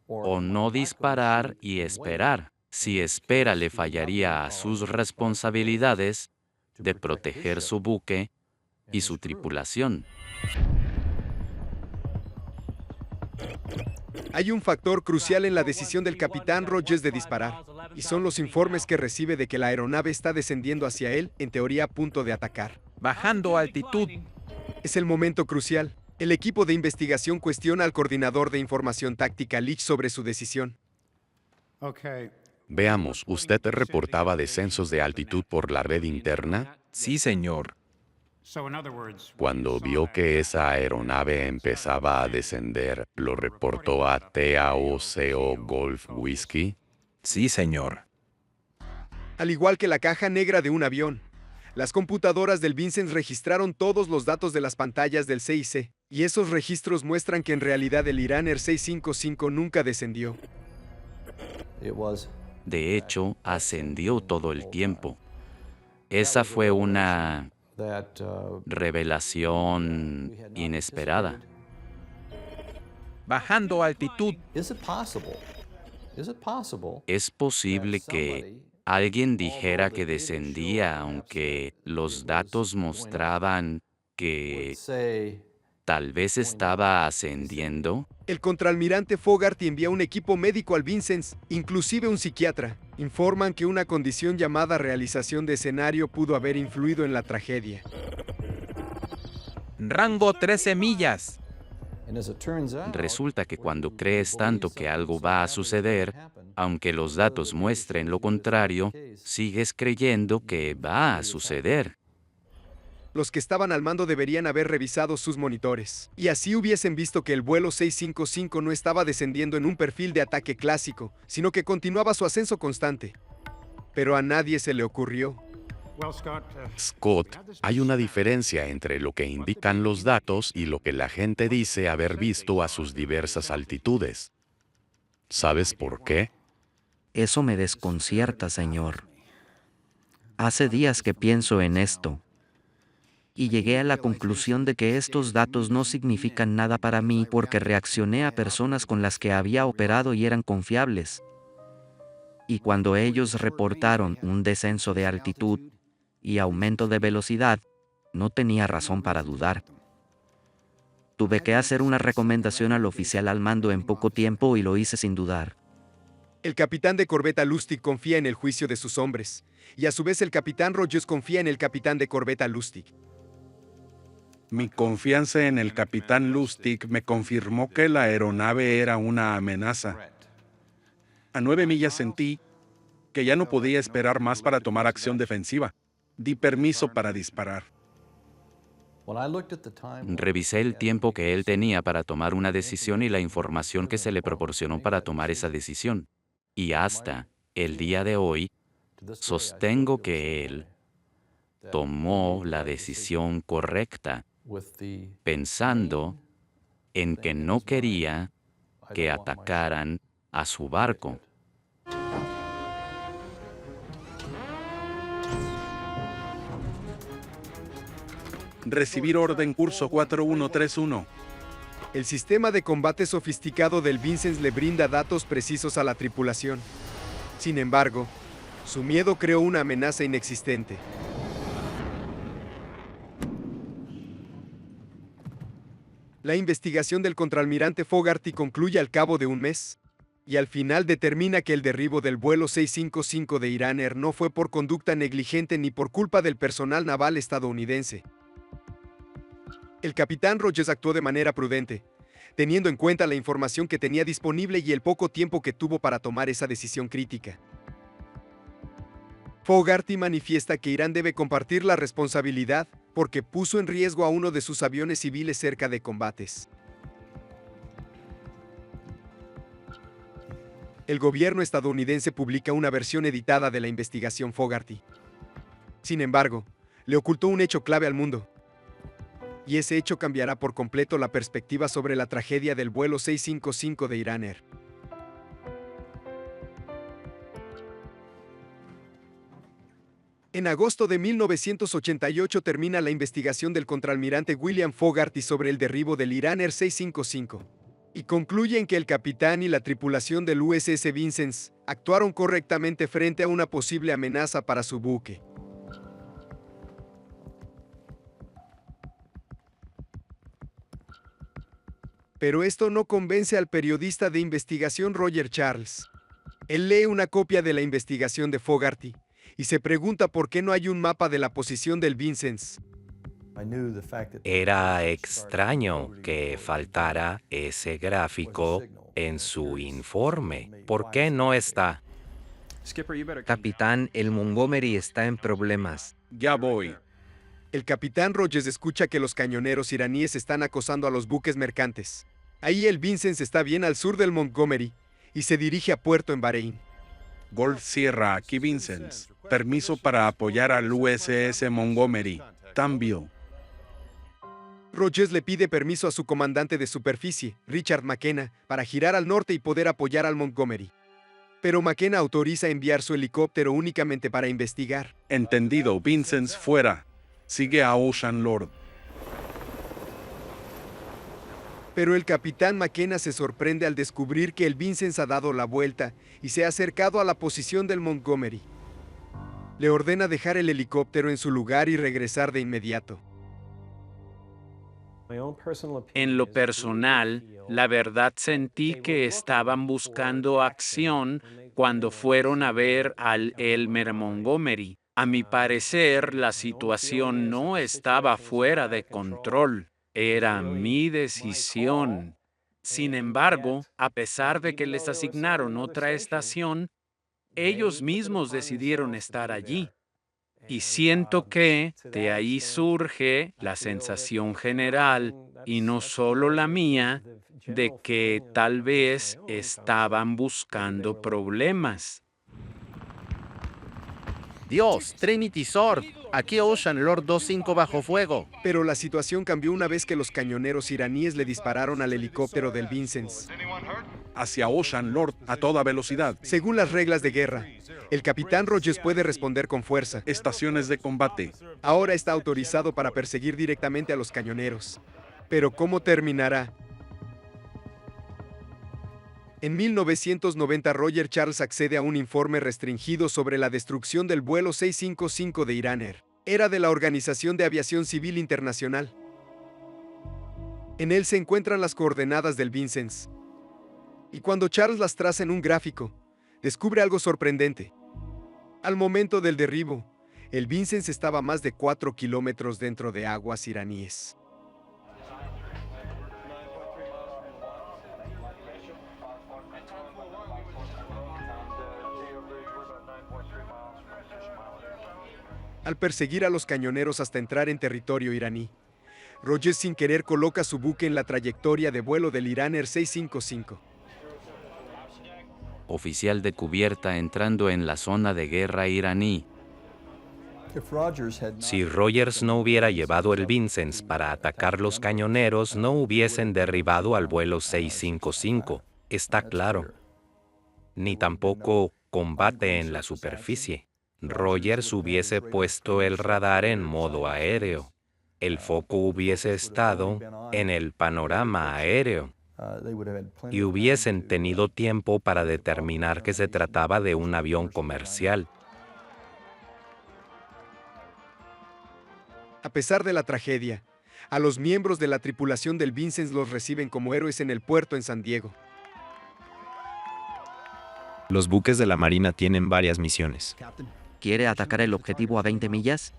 o no disparar y esperar. Si espera, le fallaría a sus responsabilidades de proteger su buque y su tripulación. Hay un factor crucial en la decisión del capitán Rogers de disparar, y son los informes que recibe de que la aeronave está descendiendo hacia él, en teoría a punto de atacar. Bajando altitud. Es el momento crucial. El equipo de investigación cuestiona al coordinador de información táctica Leach sobre su decisión. Veamos, ¿usted reportaba descensos de altitud por la red interna? Sí, señor. Cuando vio que esa aeronave empezaba a descender, ¿lo reportó a TAOCO Golf Whiskey? Sí, señor. Al igual que la caja negra de un avión, las computadoras del Vincennes registraron todos los datos de las pantallas del CIC, y esos registros muestran que en realidad el Iran Air 655 nunca descendió. De hecho, ascendió todo el tiempo. Esa fue una revelación inesperada. Bajando altitud. ¿Es posible que alguien dijera que descendía aunque los datos mostraban que tal vez estaba ascendiendo? El contraalmirante Fogarty envía un equipo médico al Vincennes, inclusive un psiquiatra. Informan que una condición llamada realización de escenario pudo haber influido en la tragedia. Rango 13 millas. Resulta que cuando crees tanto que algo va a suceder, aunque los datos muestren lo contrario, sigues creyendo que va a suceder. Los que estaban al mando deberían haber revisado sus monitores, y así hubiesen visto que el vuelo 655 no estaba descendiendo en un perfil de ataque clásico, sino que continuaba su ascenso constante. Pero a nadie se le ocurrió. Scott, hay una diferencia entre lo que indican los datos y lo que la gente dice haber visto a sus diversas altitudes. ¿Sabes por qué? Eso me desconcierta, señor. Hace días que pienso en esto. Y llegué a la conclusión de que estos datos no significan nada para mí porque reaccioné a personas con las que había operado y eran confiables. Y cuando ellos reportaron un descenso de altitud y aumento de velocidad, no tenía razón para dudar. Tuve que hacer una recomendación al oficial al mando en poco tiempo y lo hice sin dudar. El capitán de corbeta Lustig confía en el juicio de sus hombres, y a su vez el capitán Rogers confía en el capitán de corbeta Lustig. Mi confianza en el capitán Lustig me confirmó que la aeronave era una amenaza. A 9 millas sentí que ya no podía esperar más para tomar acción defensiva. Di permiso para disparar. Revisé el tiempo que él tenía para tomar una decisión y la información que se le proporcionó para tomar esa decisión. Y hasta el día de hoy, sostengo que él tomó la decisión correcta, pensando en que no quería que atacaran a su barco. Recibir orden curso 4131. El sistema de combate sofisticado del Vincennes le brinda datos precisos a la tripulación. Sin embargo, su miedo creó una amenaza inexistente. La investigación del contraalmirante Fogarty concluye al cabo de un mes, y al final determina que el derribo del vuelo 655 de Iran Air no fue por conducta negligente ni por culpa del personal naval estadounidense. El capitán Rogers actuó de manera prudente, teniendo en cuenta la información que tenía disponible y el poco tiempo que tuvo para tomar esa decisión crítica. Fogarty manifiesta que Irán debe compartir la responsabilidad porque puso en riesgo a uno de sus aviones civiles cerca de combates. El gobierno estadounidense publica una versión editada de la investigación Fogarty. Sin embargo, le ocultó un hecho clave al mundo. Y ese hecho cambiará por completo la perspectiva sobre la tragedia del vuelo 655 de Iran Air. En agosto de 1988 termina la investigación del contraalmirante William Fogarty sobre el derribo del Iran Air 655 y concluyen que el capitán y la tripulación del USS Vincennes actuaron correctamente frente a una posible amenaza para su buque. Pero esto no convence al periodista de investigación Roger Charles. Él lee una copia de la investigación de Fogarty y se pregunta por qué no hay un mapa de la posición del Vincennes. Era extraño que faltara ese gráfico en su informe. ¿Por qué no está? Capitán, el Montgomery está en problemas. Ya voy. El capitán Rogers escucha que los cañoneros iraníes están acosando a los buques mercantes. Ahí el Vincennes está bien al sur del Montgomery y se dirige a puerto en Bahrein. Golf Sierra, aquí Vincennes. Permiso para apoyar al USS Montgomery. Cambio. Rogers le pide permiso a su comandante de superficie, Richard McKenna, para girar al norte y poder apoyar al Montgomery. Pero McKenna autoriza enviar su helicóptero únicamente para investigar. Entendido, Vincennes, fuera. Sigue a Ocean Lord. Pero el capitán McKenna se sorprende al descubrir que el Vincennes ha dado la vuelta y se ha acercado a la posición del Montgomery. Le ordena dejar el helicóptero en su lugar y regresar de inmediato. En lo personal, la verdad sentí que estaban buscando acción cuando fueron a ver al Elmer Montgomery. A mi parecer, la situación no estaba fuera de control. Era mi decisión. Sin embargo, a pesar de que les asignaron otra estación, ellos mismos decidieron estar allí. Y siento que de ahí surge la sensación general, y no solo la mía, de que tal vez estaban buscando problemas. Dios, Trinity Sword, aquí Ocean Lord 2-5 bajo fuego. Pero la situación cambió una vez que los cañoneros iraníes le dispararon al helicóptero del Vincennes. Hacia Ocean Lord a toda velocidad. Según las reglas de guerra, el capitán Rogers puede responder con fuerza. Estaciones de combate. Ahora está autorizado para perseguir directamente a los cañoneros. Pero ¿cómo terminará? En 1990, Roger Charles accede a un informe restringido sobre la destrucción del vuelo 655 de Iran Air. Era de la Organización de Aviación Civil Internacional. En él se encuentran las coordenadas del Vincennes. Y cuando Charles las traza en un gráfico, descubre algo sorprendente. Al momento del derribo, el Vincennes estaba a más de 4 kilómetros dentro de aguas iraníes. Al perseguir a los cañoneros hasta entrar en territorio iraní, Rogers sin querer coloca su buque en la trayectoria de vuelo del Iran Air 655. Oficial de cubierta entrando en la zona de guerra iraní. Si Rogers no hubiera llevado el Vincennes para atacar los cañoneros, no hubiesen derribado al vuelo 655, está claro. Ni tampoco combate en la superficie. Rogers hubiese puesto el radar en modo aéreo. El foco hubiese estado en el panorama aéreo. Y hubiesen tenido tiempo para determinar que se trataba de un avión comercial. A pesar de la tragedia, a los miembros de la tripulación del Vincennes los reciben como héroes en el puerto en San Diego. Los buques de la Marina tienen varias misiones. ¿Quiere atacar el objetivo a 20 millas?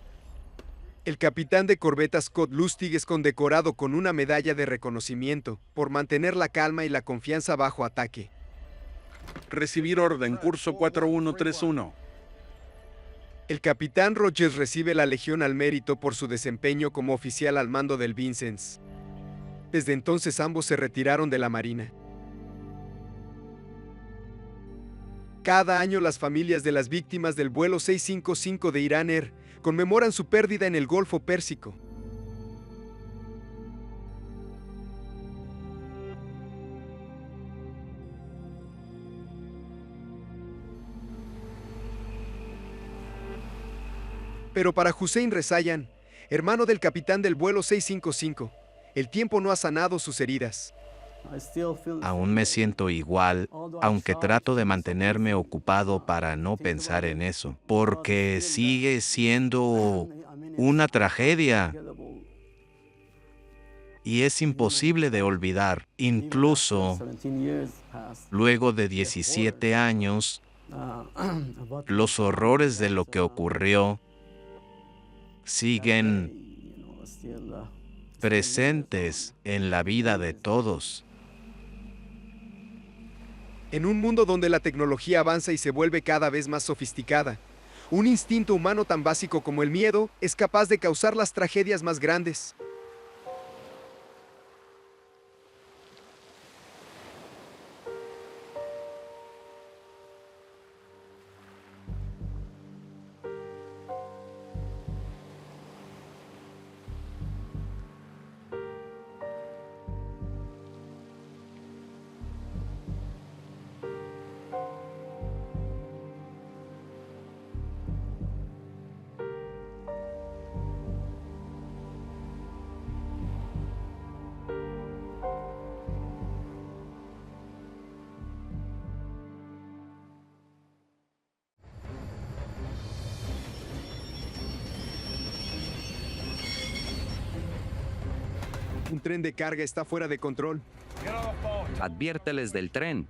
El capitán de corbeta Scott Lustig es condecorado con una medalla de reconocimiento por mantener la calma y la confianza bajo ataque. Recibir orden, curso 4131. El capitán Rogers recibe la Legión al Mérito por su desempeño como oficial al mando del Vincennes. Desde entonces ambos se retiraron de la Marina. Cada año las familias de las víctimas del vuelo 655 de Iran Air conmemoran su pérdida en el Golfo Pérsico. Pero para Hussein Rezayan, hermano del capitán del vuelo 655, el tiempo no ha sanado sus heridas. Aún me siento igual, aunque trato de mantenerme ocupado para no pensar en eso, porque sigue siendo una tragedia y es imposible de olvidar. Incluso luego de 17 años, los horrores de lo que ocurrió siguen presentes en la vida de todos. En un mundo donde la tecnología avanza y se vuelve cada vez más sofisticada, un instinto humano tan básico como el miedo es capaz de causar las tragedias más grandes. Un tren de carga está fuera de control. Adviérteles del tren.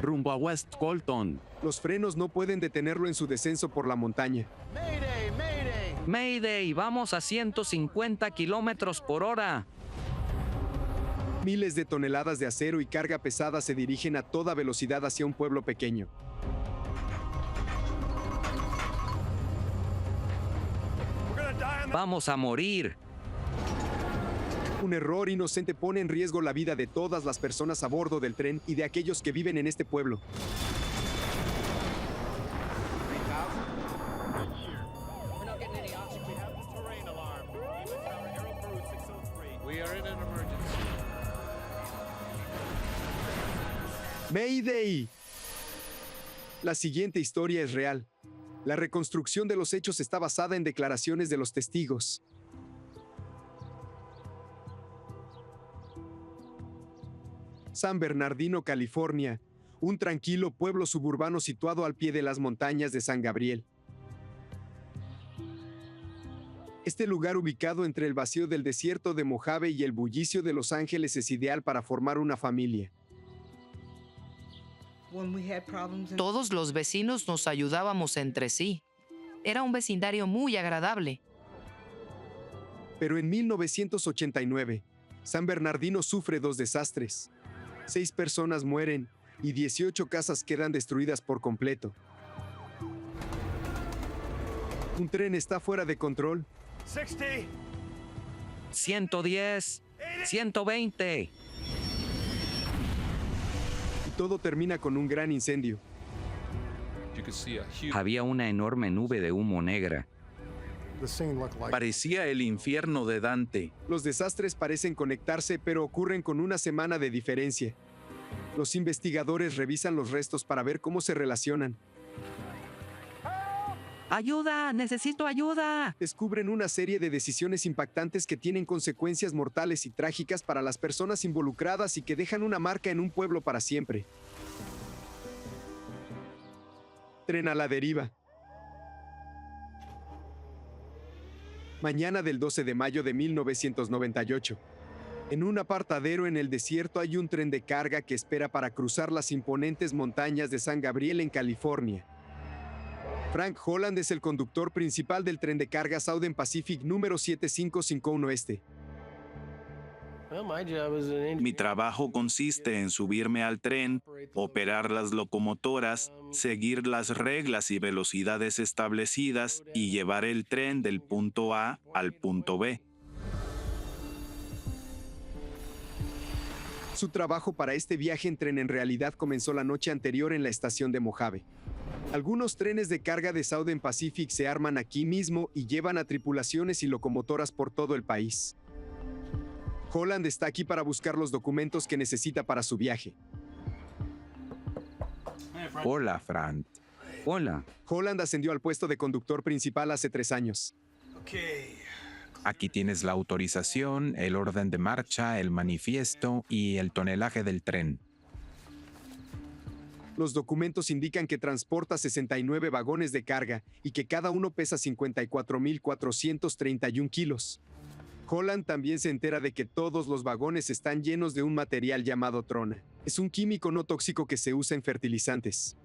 Rumbo a West Colton. Los frenos no pueden detenerlo en su descenso por la montaña. Mayday, vamos a 150 kilómetros por hora. Miles de toneladas de acero y carga pesada se dirigen a toda velocidad hacia un pueblo pequeño. Vamos a morir. Un error inocente pone en riesgo la vida de todas las personas a bordo del tren y de aquellos que viven en este pueblo. ¡Mayday! La siguiente historia es real. La reconstrucción de los hechos está basada en declaraciones de los testigos. San Bernardino, California, un tranquilo pueblo suburbano situado al pie de las montañas de San Gabriel. Este lugar, ubicado entre el vacío del desierto de Mojave y el bullicio de Los Ángeles, es ideal para formar una familia. Todos los vecinos nos ayudábamos entre sí. Era un vecindario muy agradable. Pero en 1989, San Bernardino sufre dos desastres. 6 personas mueren y 18 casas quedan destruidas por completo. Un tren está fuera de control. 110, 120. Y todo termina con un gran incendio. Había una enorme nube de humo negra. Parecía el infierno de Dante. Los desastres parecen conectarse, pero ocurren con una semana de diferencia. Los investigadores revisan los restos para ver cómo se relacionan. ¡Ayuda! ¡Necesito ayuda! Descubren una serie de decisiones impactantes que tienen consecuencias mortales y trágicas para las personas involucradas y que dejan una marca en un pueblo para siempre. Tren a la deriva. Mañana del 12 de mayo de 1998. En un apartadero en el desierto hay un tren de carga que espera para cruzar las imponentes montañas de San Gabriel en California. Frank Holland es el conductor principal del tren de carga Southern Pacific número 7551 Este. Mi trabajo consiste en subirme al tren, operar las locomotoras, seguir las reglas y velocidades establecidas y llevar el tren del punto A al punto B. Su trabajo para este viaje en tren en realidad comenzó la noche anterior en la estación de Mojave. Algunos trenes de carga de Southern Pacific se arman aquí mismo y llevan a tripulaciones y locomotoras por todo el país. Holland está aquí para buscar los documentos que necesita para su viaje. Hola, Frank. Hola. Holland ascendió al puesto de conductor principal hace 3 años. Aquí tienes la autorización, el orden de marcha, el manifiesto y el tonelaje del tren. Los documentos indican que transporta 69 vagones de carga y que cada uno pesa 54.431 kilos. Holland también se entera de que todos los vagones están llenos de un material llamado trona. Es un químico no tóxico que se usa en fertilizantes.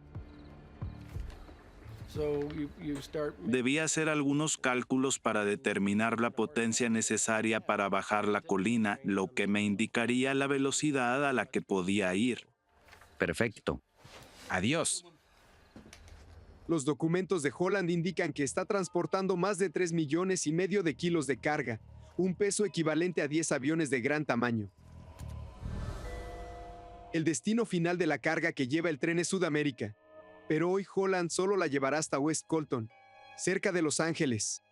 Debí hacer algunos cálculos para determinar la potencia necesaria para bajar la colina, lo que me indicaría la velocidad a la que podía ir. Perfecto. Adiós. Los documentos de Holland indican que está transportando más de 3,5 millones de kilos de carga, un peso equivalente a 10 aviones de gran tamaño. El destino final de la carga que lleva el tren es Sudamérica, pero hoy Holland solo la llevará hasta West Colton, cerca de Los Ángeles.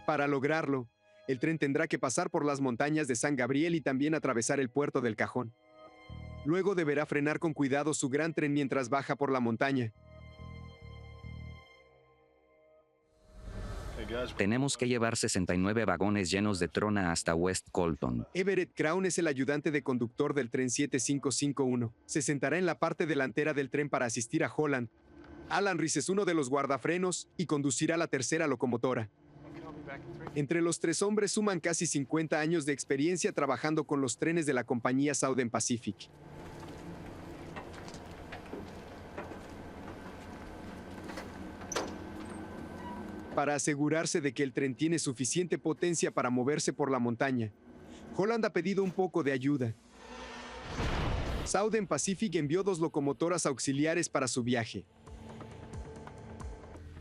Para lograrlo, el tren tendrá que pasar por las montañas de San Gabriel y también atravesar el puerto del Cajón. Luego deberá frenar con cuidado su gran tren mientras baja por la montaña. Tenemos que llevar 69 vagones llenos de trona hasta West Colton. Everett Crown es el ayudante de conductor del tren 7551. Se sentará en la parte delantera del tren para asistir a Holland. Alan Reese es uno de los guardafrenos y conducirá la tercera locomotora. Entre los tres hombres suman casi 50 años de experiencia trabajando con los trenes de la compañía Southern Pacific. Para asegurarse de que el tren tiene suficiente potencia para moverse por la montaña, Holland ha pedido un poco de ayuda. Southern Pacific envió 2 locomotoras auxiliares para su viaje.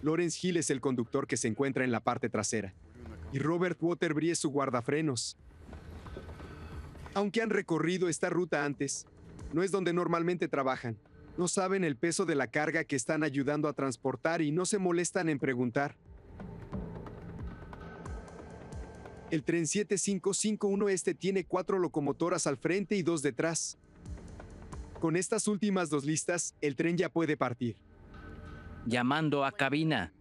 Lawrence Hill es el conductor que se encuentra en la parte trasera, y Robert Waterbury es su guardafrenos. Aunque han recorrido esta ruta antes, no es donde normalmente trabajan. No saben el peso de la carga que están ayudando a transportar y no se molestan en preguntar. El tren 7551 tiene 4 locomotoras al frente y 2 detrás. Con estas últimas 2 listas, el tren ya puede partir. Llamando a cabina.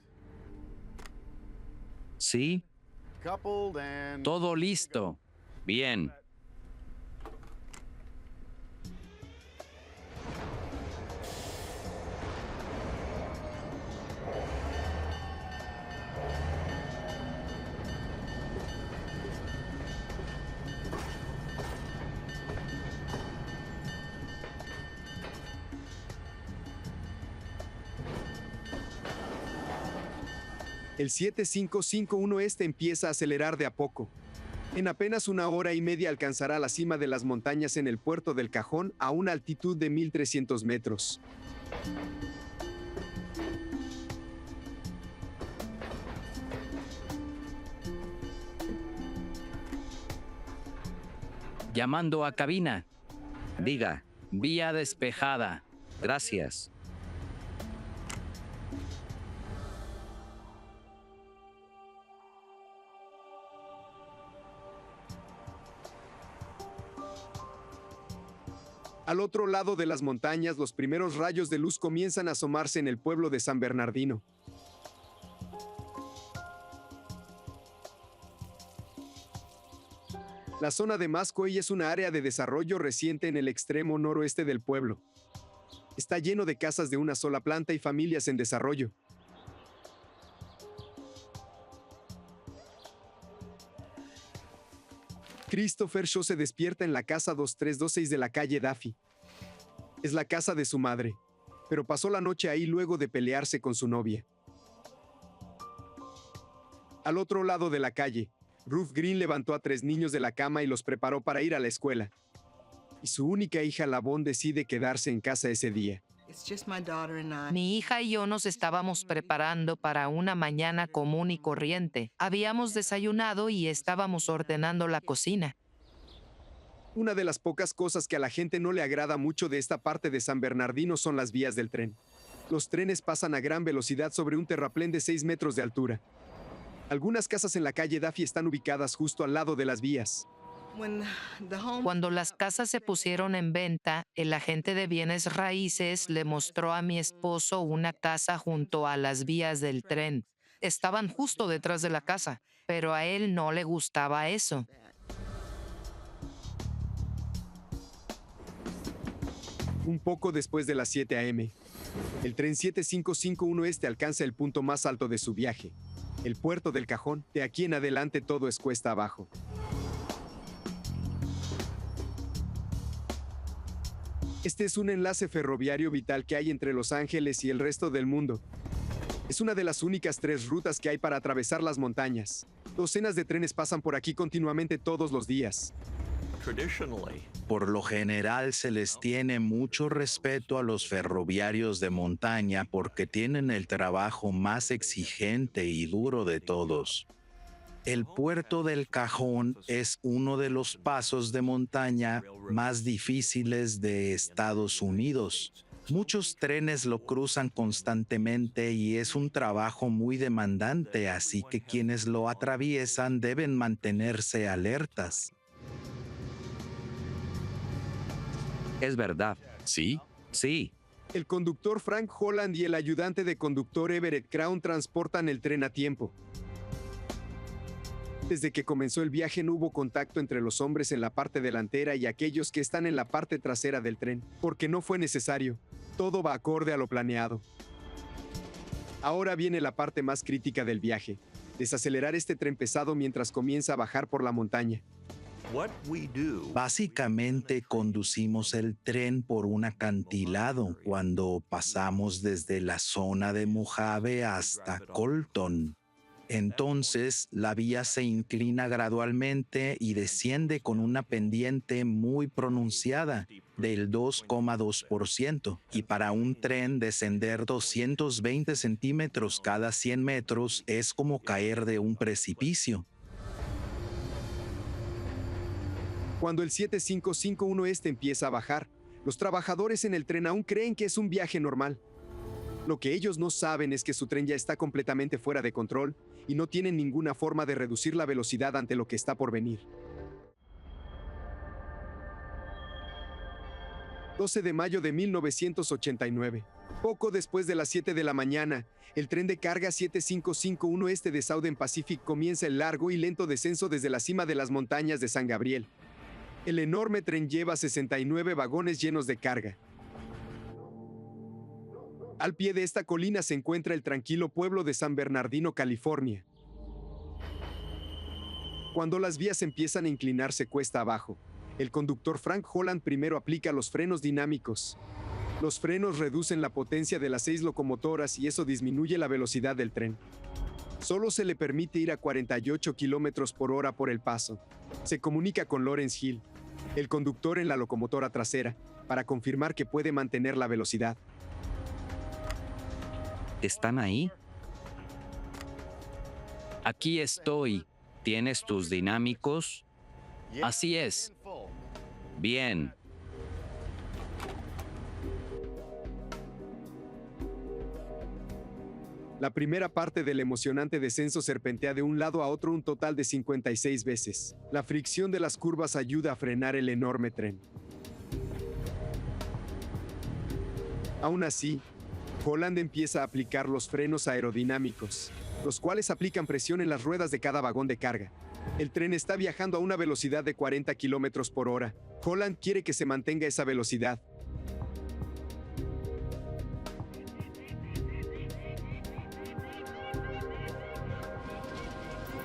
¿Sí? Todo listo. Bien. El 7551 empieza a acelerar de a poco. En apenas 1 hora y media alcanzará la cima de las montañas en el puerto del Cajón a una altitud de 1.300 metros. Llamando a cabina. Diga, Vía despejada. gracias. Al otro lado de las montañas, los primeros rayos de luz comienzan a asomarse en el pueblo de San Bernardino. La zona de Mascoy es una área de desarrollo reciente en el extremo noroeste del pueblo. Está lleno de casas de una sola planta y familias en desarrollo. Christopher Shaw se despierta en la casa 2326 de la calle Duffy. Es la casa de su madre, pero pasó la noche ahí luego de pelearse con su novia. Al otro lado de la calle, Ruth Green levantó a 3 niños de la cama y los preparó para ir a la escuela. Y su única hija, Lavon, decide quedarse en casa ese día. Mi hija y yo nos estábamos preparando para una mañana común y corriente. Habíamos desayunado y estábamos ordenando la cocina. Una de las pocas cosas que a la gente no le agrada mucho de esta parte de San Bernardino son las vías del tren. Los trenes pasan a gran velocidad sobre un terraplén de 6 metros de altura. Algunas casas en la calle Duffy están ubicadas justo al lado de las vías. Cuando las casas se pusieron en venta, el agente de bienes raíces le mostró a mi esposo una casa junto a las vías del tren. Estaban justo detrás de la casa, pero a él no le gustaba eso. Un poco después de las 7 a.m., el tren 7551 alcanza el punto más alto de su viaje, el puerto del Cajón. De aquí en adelante todo es cuesta abajo. Este es un enlace ferroviario vital que hay entre Los Ángeles y el resto del mundo. Es una de las únicas 3 rutas que hay para atravesar las montañas. Docenas de trenes pasan por aquí continuamente todos los días. Por lo general se les tiene mucho respeto a los ferroviarios de montaña porque tienen el trabajo más exigente y duro de todos. El puerto del Cajón es uno de los pasos de montaña más difíciles de Estados Unidos. Muchos trenes lo cruzan constantemente y es un trabajo muy demandante, así que quienes lo atraviesan deben mantenerse alertas. Es verdad. ¿Sí? Sí. El conductor Frank Holland y el ayudante de conductor Everett Crown transportan el tren a tiempo. Desde que comenzó el viaje no hubo contacto entre los hombres en la parte delantera y aquellos que están en la parte trasera del tren, porque no fue necesario. Todo va acorde a lo planeado. Ahora viene la parte más crítica del viaje. desacelerar este tren pesado mientras comienza a bajar por la montaña. Básicamente conducimos el tren por un acantilado cuando pasamos desde la zona de Mojave hasta Colton. Entonces, la vía se inclina gradualmente y desciende con una pendiente muy pronunciada del 2,2%. Y para un tren descender 220 centímetros cada 100 metros es como caer de un precipicio. Cuando el 7551 empieza a bajar, los trabajadores en el tren aún creen que es un viaje normal. Lo que ellos no saben es que su tren ya está completamente fuera de control y no tienen ninguna forma de reducir la velocidad ante lo que está por venir. 12 de mayo de 1989. Poco después de las 7 de la mañana, el tren de carga 7551 de Southern Pacific comienza el largo y lento descenso desde la cima de las montañas de San Gabriel. El enorme tren lleva 69 vagones llenos de carga. Al pie de esta colina se encuentra el tranquilo pueblo de San Bernardino, California. Cuando las vías empiezan a inclinarse cuesta abajo, el conductor Frank Holland primero aplica los frenos dinámicos. Los frenos reducen la potencia de las 6 locomotoras y eso disminuye la velocidad del tren. Solo se le permite ir a 48 kilómetros por hora por el paso. Se comunica con Lawrence Hill, el conductor en la locomotora trasera, para confirmar que puede mantener la velocidad. ¿Están ahí? Aquí estoy. ¿Tienes tus dinámicos? Así es. Bien. La primera parte del emocionante descenso serpentea de un lado a otro un total de 56 veces. La fricción de las curvas ayuda a frenar el enorme tren. Aún así, Holland empieza a aplicar los frenos aerodinámicos, los cuales aplican presión en las ruedas de cada vagón de carga. El tren está viajando a una velocidad de 40 kilómetros por hora. Holland quiere que se mantenga esa velocidad.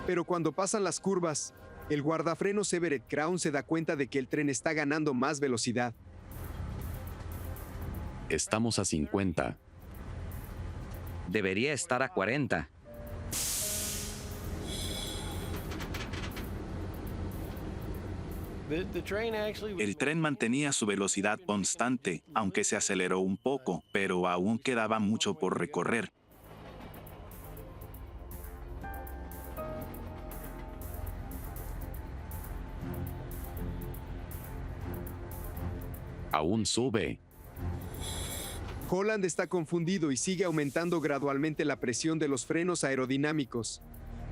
Pero cuando pasan las curvas, el guardafrenos Everett Crown se da cuenta de que el tren está ganando más velocidad. Estamos a 50. Debería estar a 40. El tren mantenía su velocidad constante, aunque se aceleró un poco, pero aún quedaba mucho por recorrer. Aún sube. Holland está confundido y sigue aumentando gradualmente la presión de los frenos aerodinámicos,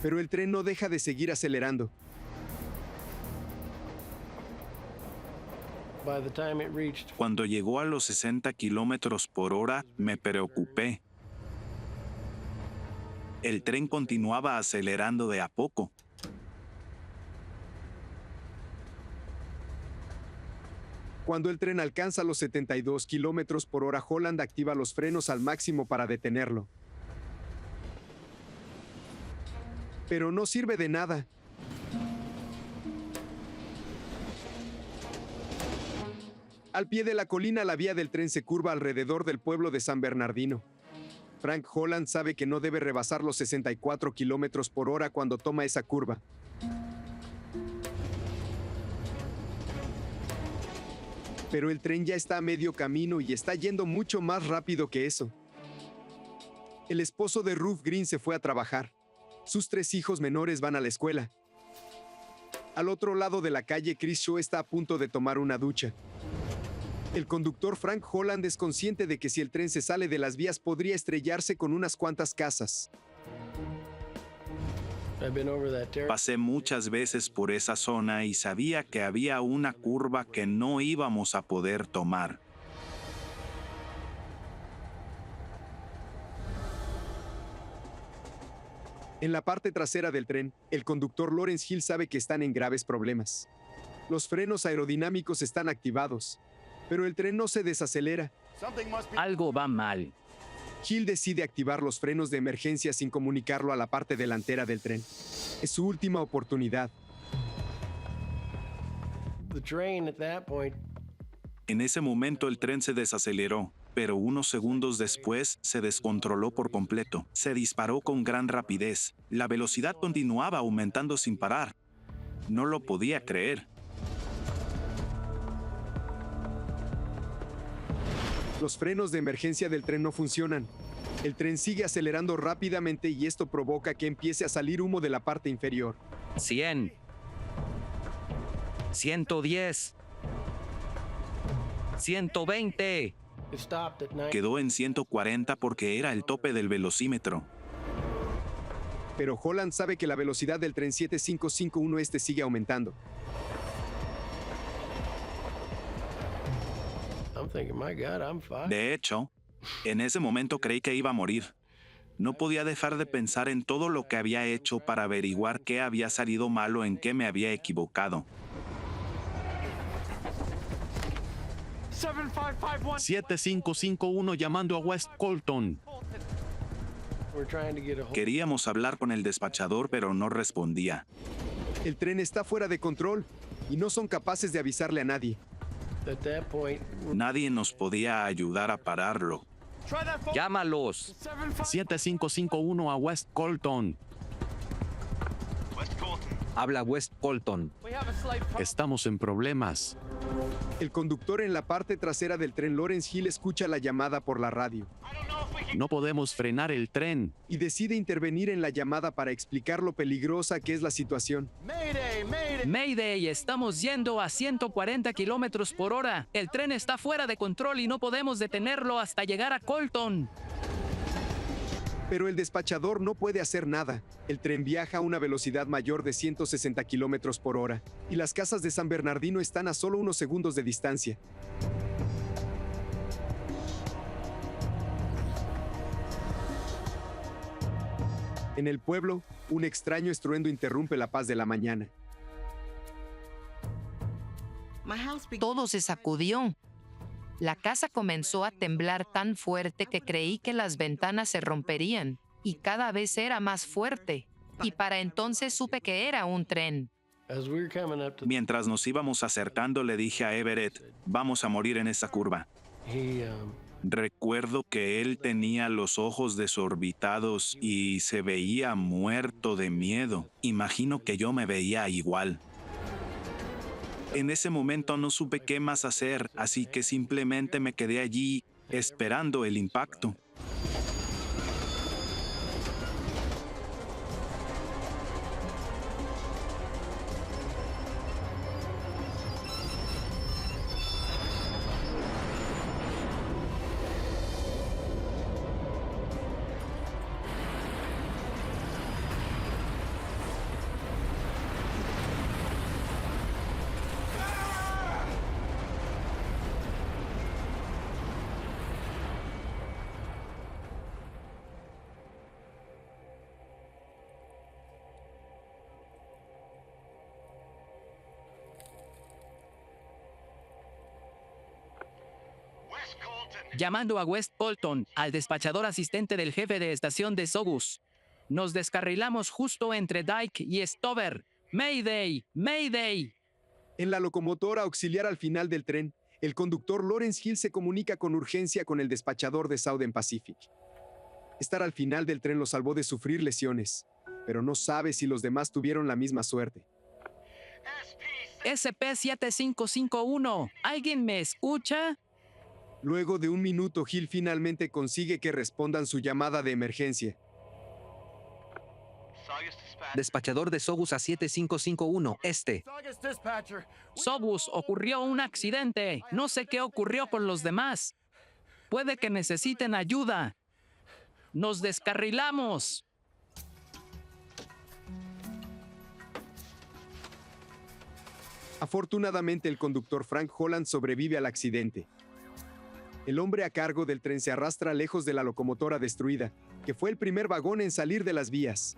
pero el tren no deja de seguir acelerando. Cuando llegó a los 60 kilómetros por hora, me preocupé. El tren continuaba acelerando de a poco. Cuando el tren alcanza los 72 kilómetros por hora, Holland activa los frenos al máximo para detenerlo. Pero no sirve de nada. Al pie de la colina, la vía del tren se curva alrededor del pueblo de San Bernardino. Frank Holland sabe que no debe rebasar los 64 kilómetros por hora cuando toma esa curva. Pero el tren ya está a medio camino y está yendo mucho más rápido que eso. El esposo de Ruth Green se fue a trabajar. Sus 3 hijos menores van a la escuela. Al otro lado de la calle, Chris Shaw está a punto de tomar una ducha. El conductor Frank Holland es consciente de que si el tren se sale de las vías podría estrellarse con unas cuantas casas. Pasé muchas veces por esa zona y sabía que había una curva que no íbamos a poder tomar. En la parte trasera del tren, el conductor Lawrence Hill sabe que están en graves problemas. Los frenos aerodinámicos están activados, pero el tren no se desacelera. Algo va mal. Hill decide activar los frenos de emergencia sin comunicarlo a la parte delantera del tren. Es su última oportunidad. En ese momento el tren se desaceleró, pero unos segundos después se descontroló por completo. Se disparó con gran rapidez. La velocidad continuaba aumentando sin parar. No lo podía creer. Los frenos de emergencia del tren no funcionan. El tren sigue acelerando rápidamente y esto provoca que empiece a salir humo de la parte inferior. 100. 110. 120. Quedó en 140 porque era el tope del velocímetro. Pero Holland sabe que la velocidad del tren 7551 sigue aumentando. De hecho, en ese momento creí que iba a morir. No podía dejar de pensar en todo lo que había hecho para averiguar qué había salido mal o en qué me había equivocado. 7551 llamando a West Colton. Queríamos hablar con el despachador, pero no respondía. El tren está fuera de control y no son capaces de avisarle a nadie. Nadie nos podía ayudar a pararlo. Llámalos. 7551 a West Colton. Habla West Colton. Estamos en problemas. El conductor en la parte trasera del tren Lawrence Hill escucha la llamada por la radio. No podemos frenar el tren. Y decide intervenir en la llamada para explicar lo peligrosa que es la situación. Mayday, estamos yendo a 140 kilómetros por hora. El tren está fuera de control y no podemos detenerlo hasta llegar a Colton. Pero el despachador no puede hacer nada. El tren viaja a una velocidad mayor de 160 kilómetros por hora y las casas de San Bernardino están a solo unos segundos de distancia. En el pueblo, un extraño estruendo interrumpe la paz de la mañana. Todo se sacudió. La casa comenzó a temblar tan fuerte que creí que las ventanas se romperían, y cada vez era más fuerte. Y para entonces supe que era un tren. Mientras nos íbamos acercando, le dije a Everett, vamos a morir en esa curva. Recuerdo que él tenía los ojos desorbitados y se veía muerto de miedo. Imagino que yo me veía igual. En ese momento no supe qué más hacer, así que simplemente me quedé allí esperando el impacto. Llamando a West Colton, al despachador asistente del jefe de estación de Sogus. Nos descarrilamos justo entre Dyke y Stover. ¡Mayday! ¡Mayday! En la locomotora auxiliar al final del tren, el conductor Lawrence Hill se comunica con urgencia con el despachador de Southern Pacific. Estar al final del tren lo salvó de sufrir lesiones, pero no sabe si los demás tuvieron la misma suerte. SP7551, ¿alguien me escucha? Luego de un minuto, Hill finalmente consigue que respondan su llamada de emergencia. Despachador de Sogus a 7551, Sogus, ocurrió un accidente. No sé qué ocurrió con los demás. Puede que necesiten ayuda. Nos descarrilamos. Afortunadamente, el conductor Frank Holland sobrevive al accidente. El hombre a cargo del tren se arrastra lejos de la locomotora destruida, que fue el primer vagón en salir de las vías.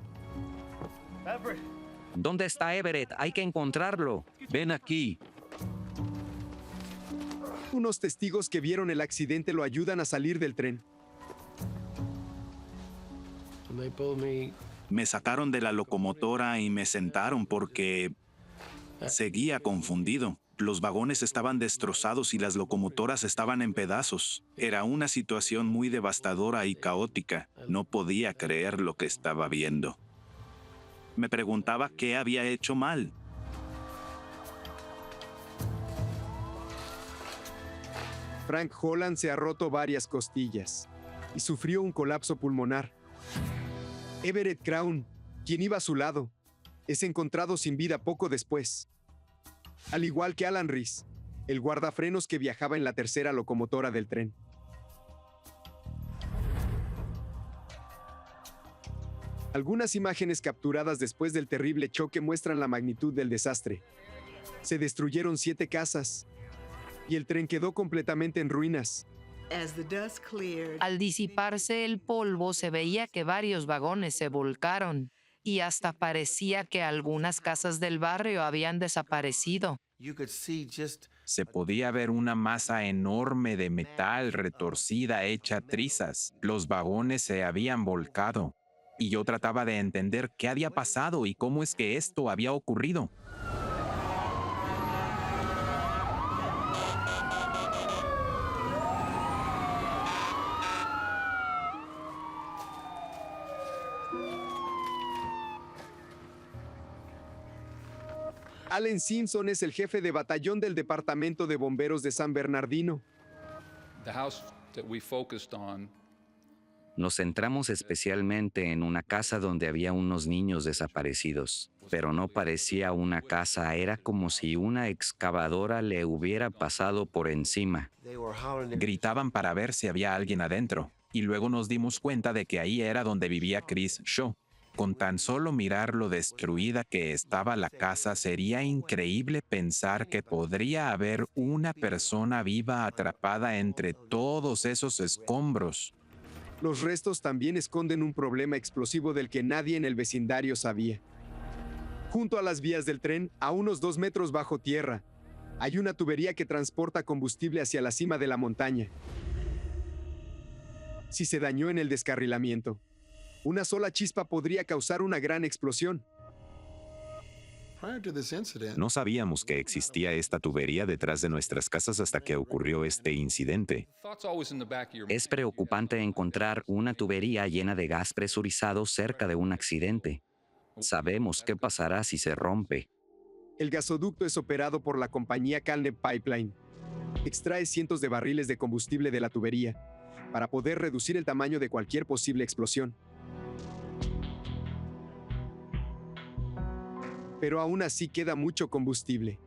¿Dónde está Everett? Hay que encontrarlo. Ven aquí. Unos testigos que vieron el accidente lo ayudan a salir del tren. Me sacaron de la locomotora y me sentaron porque seguía confundido. Los vagones estaban destrozados y las locomotoras estaban en pedazos. Era una situación muy devastadora y caótica. No podía creer lo que estaba viendo. Me preguntaba qué había hecho mal. Frank Holland se ha roto varias costillas y sufrió un colapso pulmonar. Everett Crown, quien iba a su lado, es encontrado sin vida poco después. Al igual que Alan Reese, el guardafrenos que viajaba en la tercera locomotora del tren. Algunas imágenes capturadas después del terrible choque muestran la magnitud del desastre. Se destruyeron 7 casas y el tren quedó completamente en ruinas. Al disiparse el polvo, se veía que varios vagones se volcaron y hasta parecía que algunas casas del barrio habían desaparecido. Se podía ver una masa enorme de metal retorcida hecha trizas. Los vagones se habían volcado. Y yo trataba de entender qué había pasado y cómo es que esto había ocurrido. Allen Simpson es el jefe de batallón del Departamento de Bomberos de San Bernardino. Nos centramos especialmente en una casa donde había unos niños desaparecidos, pero no parecía una casa, era como si una excavadora le hubiera pasado por encima. Gritaban para ver si había alguien adentro, y luego nos dimos cuenta de que ahí era donde vivía Chris Shaw. Con tan solo mirar lo destruida que estaba la casa, sería increíble pensar que podría haber una persona viva atrapada entre todos esos escombros. Los restos también esconden un problema explosivo del que nadie en el vecindario sabía. Junto a las vías del tren, a unos 2 metros bajo tierra, hay una tubería que transporta combustible hacia la cima de la montaña. Si se dañó en el descarrilamiento, una sola chispa podría causar una gran explosión. No sabíamos que existía esta tubería detrás de nuestras casas hasta que ocurrió este incidente. Es preocupante encontrar una tubería llena de gas presurizado cerca de un accidente. Sabemos qué pasará si se rompe. El gasoducto es operado por la compañía Calneb Pipeline. Extrae cientos de barriles de combustible de la tubería para poder reducir el tamaño de cualquier posible explosión. Pero aún así queda mucho combustible.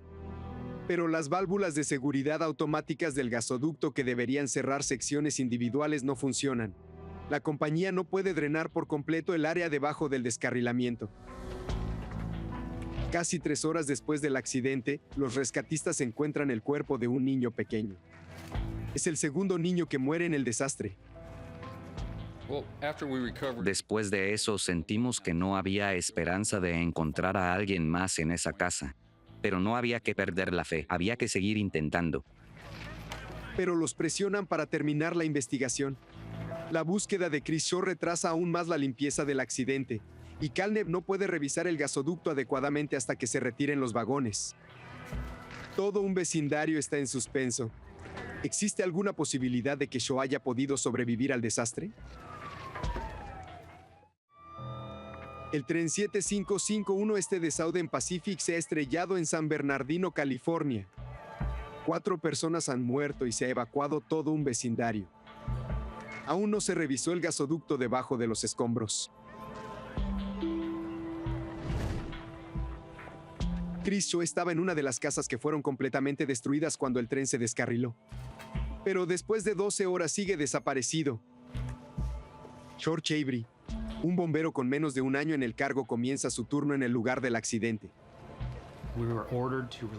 Pero las válvulas de seguridad automáticas del gasoducto que deberían cerrar secciones individuales no funcionan. La compañía no puede drenar por completo el área debajo del descarrilamiento. Casi 3 horas después del accidente, los rescatistas encuentran el cuerpo de un niño pequeño. Es el segundo niño que muere en el desastre. Después de eso, sentimos que no había esperanza de encontrar a alguien más en esa casa. Pero no había que perder la fe, había que seguir intentando. Pero los presionan para terminar la investigación. La búsqueda de Chris Shaw retrasa aún más la limpieza del accidente, y Calneb no puede revisar el gasoducto adecuadamente hasta que se retiren los vagones. Todo un vecindario está en suspenso. ¿Existe alguna posibilidad de que Shaw haya podido sobrevivir al desastre? El tren 7551 de Southern Pacific se ha estrellado en San Bernardino, California. 4 personas han muerto y se ha evacuado todo un vecindario. Aún no se revisó el gasoducto debajo de los escombros. Chris Shaw estaba en una de las casas que fueron completamente destruidas cuando el tren se descarriló. Pero después de 12 horas sigue desaparecido. George Avery, un bombero con menos de un año en el cargo, comienza su turno en el lugar del accidente.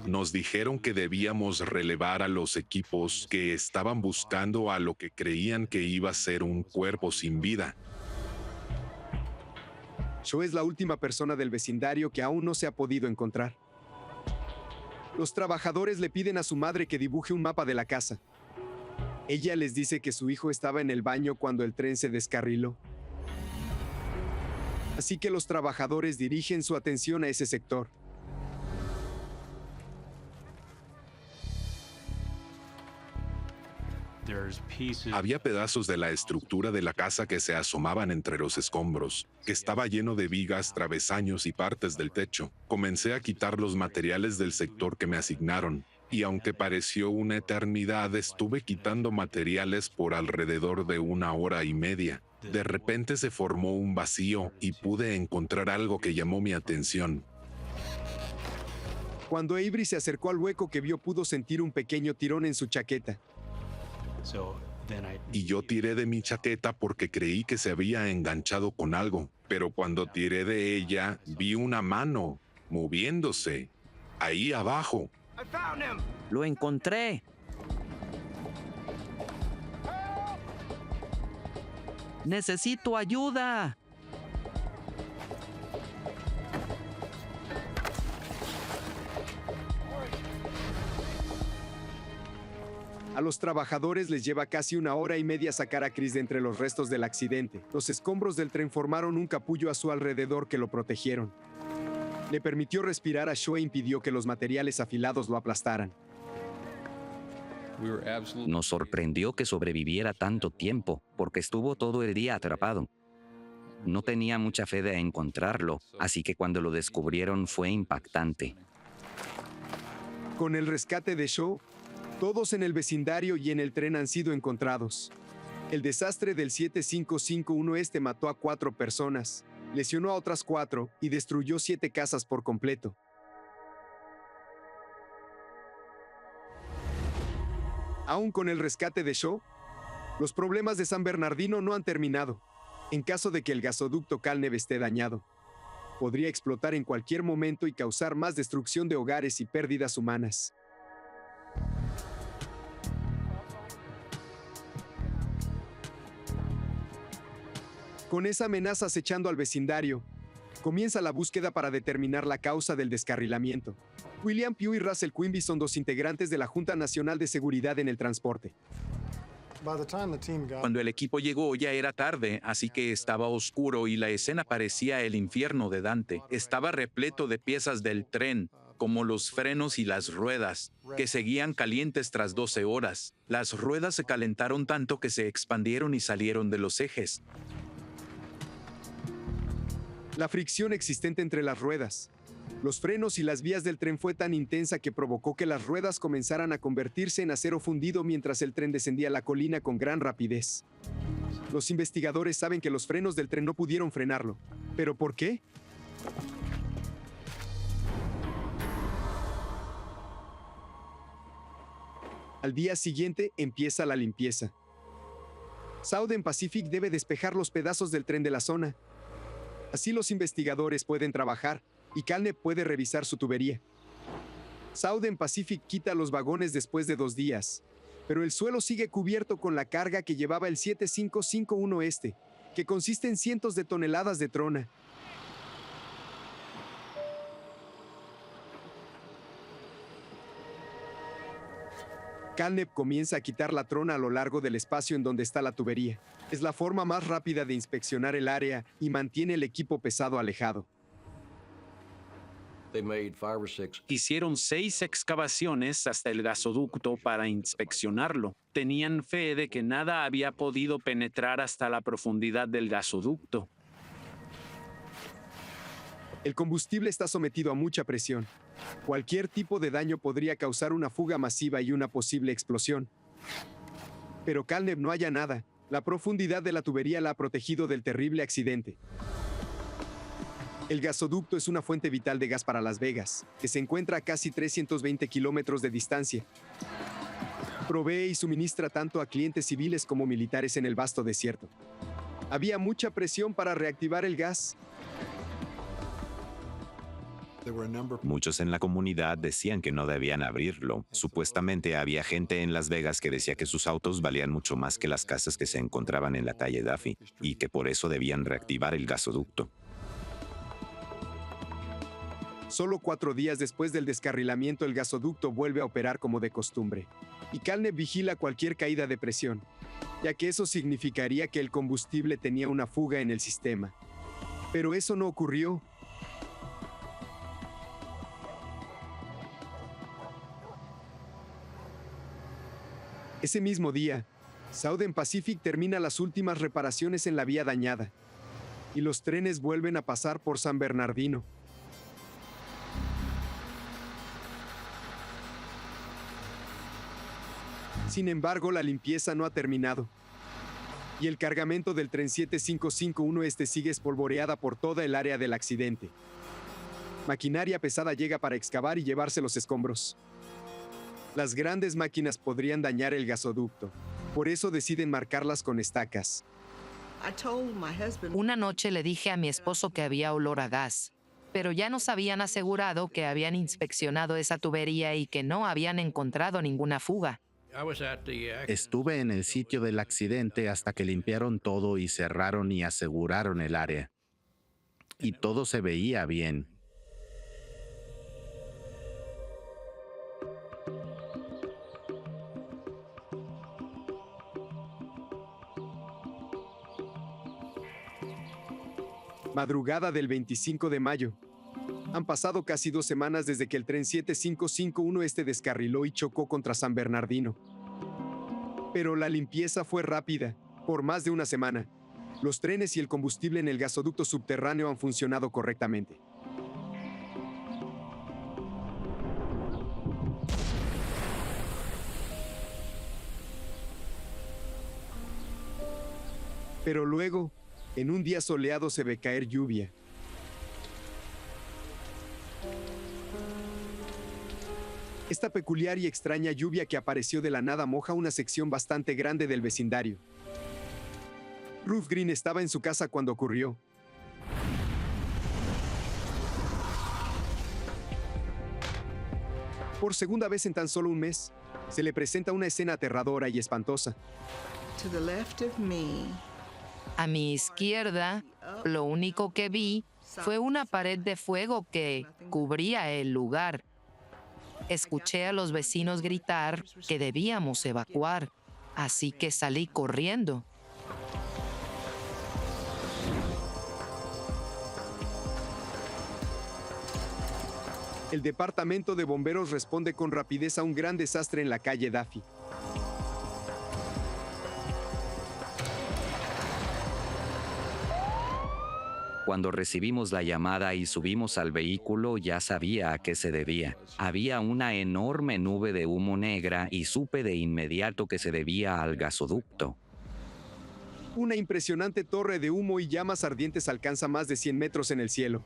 Nos dijeron que debíamos relevar a los equipos que estaban buscando a lo que creían que iba a ser un cuerpo sin vida. Shaw es la última persona del vecindario que aún no se ha podido encontrar. Los trabajadores le piden a su madre que dibuje un mapa de la casa. Ella les dice que su hijo estaba en el baño cuando el tren se descarriló. Así que los trabajadores dirigen su atención a ese sector. Había pedazos de la estructura de la casa que se asomaban entre los escombros, que estaba lleno de vigas, travesaños y partes del techo. Comencé a quitar los materiales del sector que me asignaron, y aunque pareció una eternidad, estuve quitando materiales por alrededor de 1 hora y media. De repente se formó un vacío y pude encontrar algo que llamó mi atención. Cuando Avery se acercó al hueco que vio, pudo sentir un pequeño tirón en su chaqueta. Y yo tiré de mi chaqueta porque creí que se había enganchado con algo, pero cuando tiré de ella, vi una mano moviéndose ahí abajo. ¡Lo encontré! ¡Necesito ayuda! A los trabajadores les lleva casi 1 hora y media sacar a Chris de entre los restos del accidente. Los escombros del tren formaron un capullo a su alrededor que lo protegieron. Le permitió respirar a Shaw e impidió que los materiales afilados lo aplastaran. Nos sorprendió que sobreviviera tanto tiempo, porque estuvo todo el día atrapado. No tenía mucha fe de encontrarlo, así que cuando lo descubrieron fue impactante. Con el rescate de Shaw, todos en el vecindario y en el tren han sido encontrados. El desastre del 7551 mató a 4 personas, lesionó a otras 4 y destruyó 7 casas por completo. Aún con el rescate de Shaw, los problemas de San Bernardino no han terminado. En caso de que el gasoducto Calneb esté dañado, podría explotar en cualquier momento y causar más destrucción de hogares y pérdidas humanas. Con esa amenaza acechando al vecindario, comienza la búsqueda para determinar la causa del descarrilamiento. William Pugh y Russell Quimby son 2 integrantes de la Junta Nacional de Seguridad en el Transporte. Cuando el equipo llegó ya era tarde, así que estaba oscuro y la escena parecía el infierno de Dante. Estaba repleto de piezas del tren, como los frenos y las ruedas, que seguían calientes tras 12 horas. Las ruedas se calentaron tanto que se expandieron y salieron de los ejes. La fricción existente entre las ruedas, los frenos y las vías del tren fue tan intensa que provocó que las ruedas comenzaran a convertirse en acero fundido mientras el tren descendía la colina con gran rapidez. Los investigadores saben que los frenos del tren no pudieron frenarlo. ¿Pero por qué? Al día siguiente empieza la limpieza. Southern Pacific debe despejar los pedazos del tren de la zona. Así los investigadores pueden trabajar y Calneb puede revisar su tubería. Southern Pacific quita los vagones después de 2 días, pero el suelo sigue cubierto con la carga que llevaba el 7551 que consiste en cientos de toneladas de trona. Calneb comienza a quitar la trona a lo largo del espacio en donde está la tubería. Es la forma más rápida de inspeccionar el área y mantiene el equipo pesado alejado. Hicieron 6 excavaciones hasta el gasoducto para inspeccionarlo. Tenían fe de que nada había podido penetrar hasta la profundidad del gasoducto. El combustible está sometido a mucha presión. Cualquier tipo de daño podría causar una fuga masiva y una posible explosión. Pero Calneb no halla nada. La profundidad de la tubería la ha protegido del terrible accidente. El gasoducto es una fuente vital de gas para Las Vegas, que se encuentra a casi 320 kilómetros de distancia. Provee y suministra tanto a clientes civiles como militares en el vasto desierto. Había mucha presión para reactivar el gas. Muchos en la comunidad decían que no debían abrirlo. Supuestamente había gente en Las Vegas que decía que sus autos valían mucho más que las casas que se encontraban en la calle Duffy y que por eso debían reactivar el gasoducto. Solo 4 días después del descarrilamiento, el gasoducto vuelve a operar como de costumbre. Y Calneb vigila cualquier caída de presión, ya que eso significaría que el combustible tenía una fuga en el sistema. Pero eso no ocurrió. Ese mismo día, Southern Pacific termina las últimas reparaciones en la vía dañada, y los trenes vuelven a pasar por San Bernardino. Sin embargo, la limpieza no ha terminado, y el cargamento del tren 7551 sigue espolvoreada por toda el área del accidente. Maquinaria pesada llega para excavar y llevarse los escombros. Las grandes máquinas podrían dañar el gasoducto, por eso deciden marcarlas con estacas. Una noche le dije a mi esposo que había olor a gas, pero ya nos habían asegurado que habían inspeccionado esa tubería y que no habían encontrado ninguna fuga. Estuve en el sitio del accidente hasta que limpiaron todo y cerraron y aseguraron el área. Y todo se veía bien. Madrugada del 25 de mayo. Han pasado casi 2 semanas desde que el tren 7551 descarriló y chocó contra San Bernardino. Pero la limpieza fue rápida, por más de una semana. Los trenes y el combustible en el gasoducto subterráneo han funcionado correctamente. Pero luego, en un día soleado se ve caer lluvia. Esta peculiar y extraña lluvia que apareció de la nada moja una sección bastante grande del vecindario. Ruth Green estaba en su casa cuando ocurrió. Por segunda vez en tan solo un mes, se le presenta una escena aterradora y espantosa. A mi izquierda, lo único que vi fue una pared de fuego que cubría el lugar. Escuché a los vecinos gritar que debíamos evacuar, así que salí corriendo. El departamento de bomberos responde con rapidez a un gran desastre en la calle Daffy. Cuando recibimos la llamada y subimos al vehículo, ya sabía a qué se debía. Había una enorme nube de humo negra y supe de inmediato que se debía al gasoducto. Una impresionante torre de humo y llamas ardientes alcanza más de 100 metros en el cielo.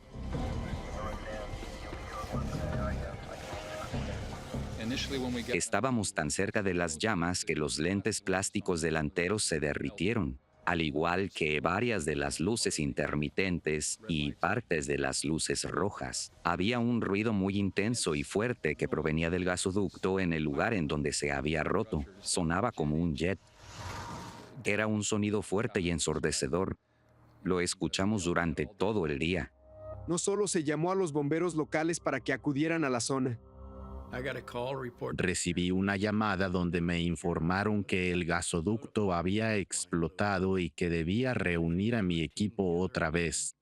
Estábamos tan cerca de las llamas que los lentes plásticos delanteros se derritieron, al igual que varias de las luces intermitentes y partes de las luces rojas. Había un ruido muy intenso y fuerte que provenía del gasoducto en el lugar en donde se había roto. Sonaba como un jet. Era un sonido fuerte y ensordecedor. Lo escuchamos durante todo el día. No solo se llamó a los bomberos locales para que acudieran a la zona. Recibí una llamada donde me informaron que el gasoducto había explotado y que debía reunir a mi equipo otra vez.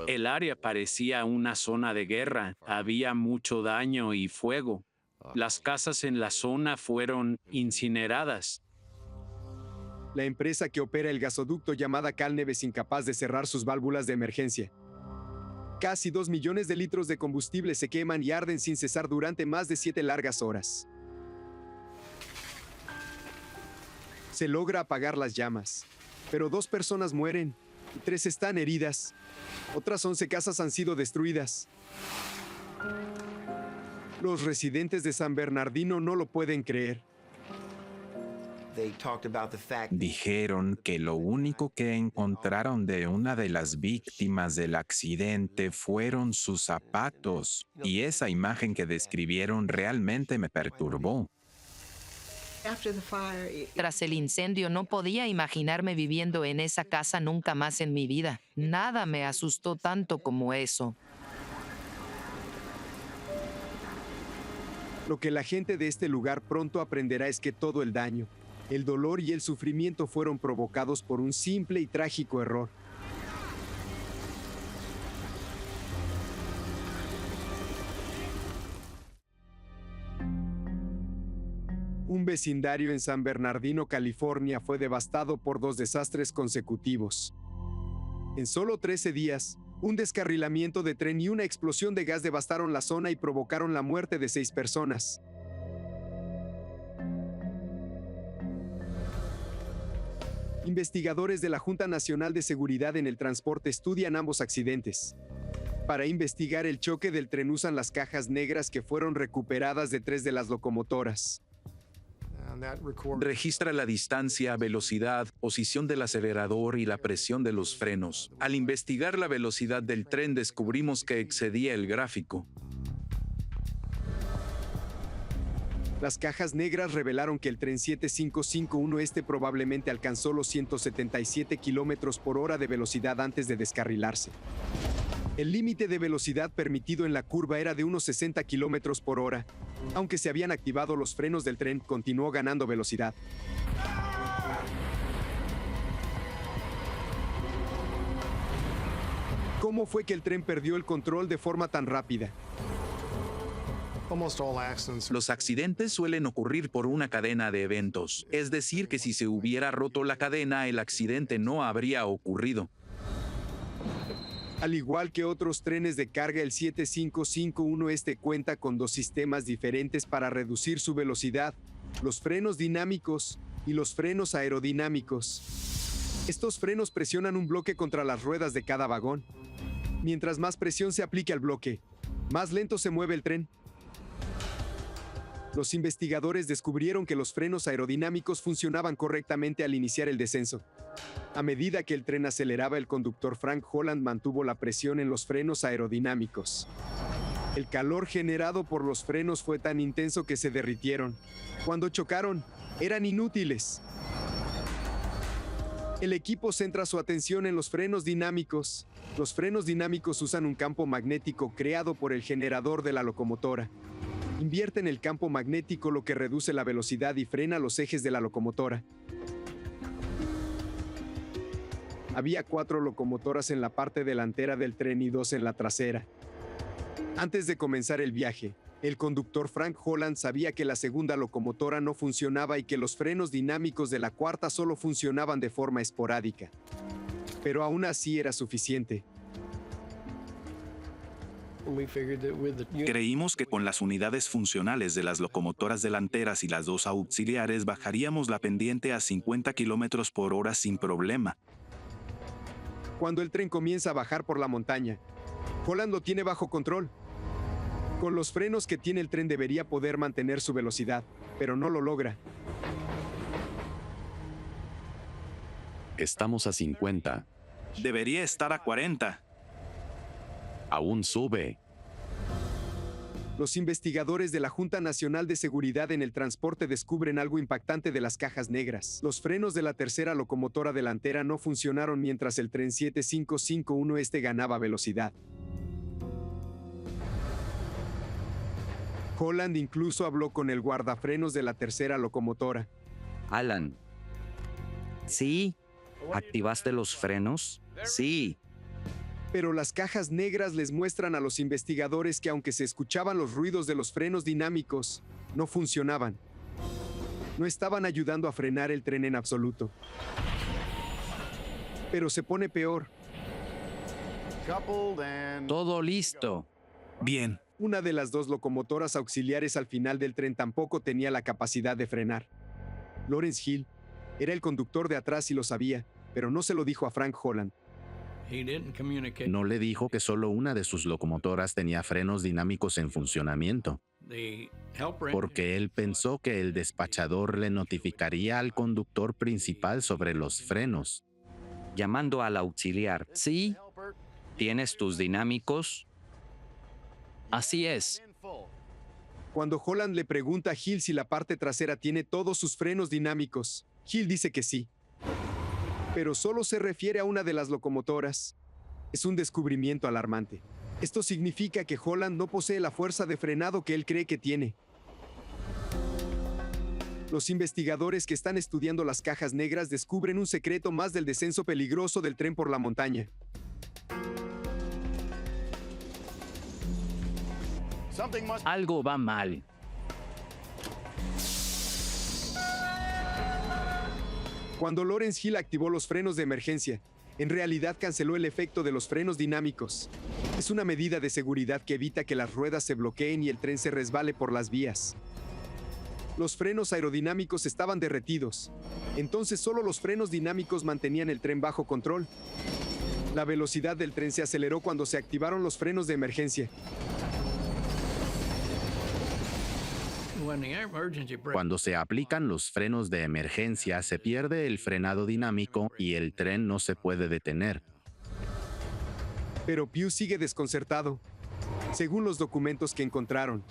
El área parecía una zona de guerra. Había mucho daño y fuego. Las casas en la zona fueron incineradas. La empresa que opera el gasoducto llamada Calneve es incapaz de cerrar sus válvulas de emergencia. Casi 2 millones de litros de combustible se queman y arden sin cesar durante más de 7 largas horas. Se logra apagar las llamas, pero 2 personas mueren y 3 están heridas. Otras 11 casas han sido destruidas. Los residentes de San Bernardino no lo pueden creer. Dijeron que lo único que encontraron de una de las víctimas del accidente fueron sus zapatos, y esa imagen que describieron realmente me perturbó. Tras el incendio no podía imaginarme viviendo en esa casa nunca más en mi vida. Nada me asustó tanto como eso. Lo que la gente de este lugar pronto aprenderá es que todo el daño, el dolor y el sufrimiento fueron provocados por un simple y trágico error. Un vecindario en San Bernardino, California, fue devastado por 2 desastres consecutivos. En solo 13 días, un descarrilamiento de tren y una explosión de gas devastaron la zona y provocaron la muerte de 6 personas. Investigadores de la Junta Nacional de Seguridad en el Transporte estudian ambos accidentes. Para investigar el choque del tren usan las cajas negras que fueron recuperadas de 3 de las locomotoras. Registra la distancia, velocidad, posición del acelerador y la presión de los frenos. Al investigar la velocidad del tren descubrimos que excedía el gráfico. Las cajas negras revelaron que el tren 7551 probablemente alcanzó los 177 kilómetros por hora de velocidad antes de descarrilarse. El límite de velocidad permitido en la curva era de unos 60 kilómetros por hora. Aunque se habían activado los frenos del tren, continuó ganando velocidad. ¿Cómo fue que el tren perdió el control de forma tan rápida? Los accidentes suelen ocurrir por una cadena de eventos. Es decir, que si se hubiera roto la cadena, el accidente no habría ocurrido. Al igual que otros trenes de carga, el 7551 cuenta con 2 sistemas diferentes para reducir su velocidad: los frenos dinámicos y los frenos aerodinámicos. Estos frenos presionan un bloque contra las ruedas de cada vagón. Mientras más presión se aplique al bloque, más lento se mueve el tren. Los investigadores descubrieron que los frenos aerodinámicos funcionaban correctamente al iniciar el descenso. A medida que el tren aceleraba, el conductor Frank Holland mantuvo la presión en los frenos aerodinámicos. El calor generado por los frenos fue tan intenso que se derritieron. Cuando chocaron, eran inútiles. El equipo centra su atención en los frenos dinámicos. Los frenos dinámicos usan un campo magnético creado por el generador de la locomotora. Invierten el campo magnético, lo que reduce la velocidad y frena los ejes de la locomotora. Había 4 locomotoras en la parte delantera del tren y 2 en la trasera. Antes de comenzar el viaje, el conductor Frank Holland sabía que la segunda locomotora no funcionaba y que los frenos dinámicos de la cuarta solo funcionaban de forma esporádica. Pero aún así era suficiente. Creímos que con las unidades funcionales de las locomotoras delanteras y las 2 auxiliares bajaríamos la pendiente a 50 kilómetros por hora sin problema. Cuando el tren comienza a bajar por la montaña, Holland lo tiene bajo control. Con los frenos que tiene el tren debería poder mantener su velocidad, pero no lo logra. Estamos a 50. Debería estar a 40. Aún sube. Los investigadores de la Junta Nacional de Seguridad en el Transporte descubren algo impactante de las cajas negras. Los frenos de la tercera locomotora delantera no funcionaron mientras el tren 7551 ganaba velocidad. Holland incluso habló con el guardafrenos de la tercera locomotora. Alan. ¿Sí? ¿Activaste los frenos? Sí. Pero las cajas negras les muestran a los investigadores que aunque se escuchaban los ruidos de los frenos dinámicos, no funcionaban. No estaban ayudando a frenar el tren en absoluto. Pero se pone peor. Todo listo. Bien. Una de las 2 locomotoras auxiliares al final del tren tampoco tenía la capacidad de frenar. Lawrence Hill era el conductor de atrás y lo sabía, pero no se lo dijo a Frank Holland. No le dijo que solo una de sus locomotoras tenía frenos dinámicos en funcionamiento, porque él pensó que el despachador le notificaría al conductor principal sobre los frenos. Llamando al auxiliar. ¿Sí? ¿Tienes tus dinámicos? Así es. Cuando Holland le pregunta a Hill si la parte trasera tiene todos sus frenos dinámicos, Hill dice que sí. Pero solo se refiere a una de las locomotoras. Es un descubrimiento alarmante. Esto significa que Holland no posee la fuerza de frenado que él cree que tiene. Los investigadores que están estudiando las cajas negras descubren un secreto más del descenso peligroso del tren por la montaña. Algo va mal. Cuando Lawrence Hill activó los frenos de emergencia, en realidad canceló el efecto de los frenos dinámicos. Es una medida de seguridad que evita que las ruedas se bloqueen y el tren se resbale por las vías. Los frenos aerodinámicos estaban derretidos. Entonces solo los frenos dinámicos mantenían el tren bajo control. La velocidad del tren se aceleró cuando se activaron los frenos de emergencia. Cuando se aplican los frenos de emergencia, se pierde el frenado dinámico y el tren no se puede detener. Pero Pew sigue desconcertado. Según los documentos que encontraron,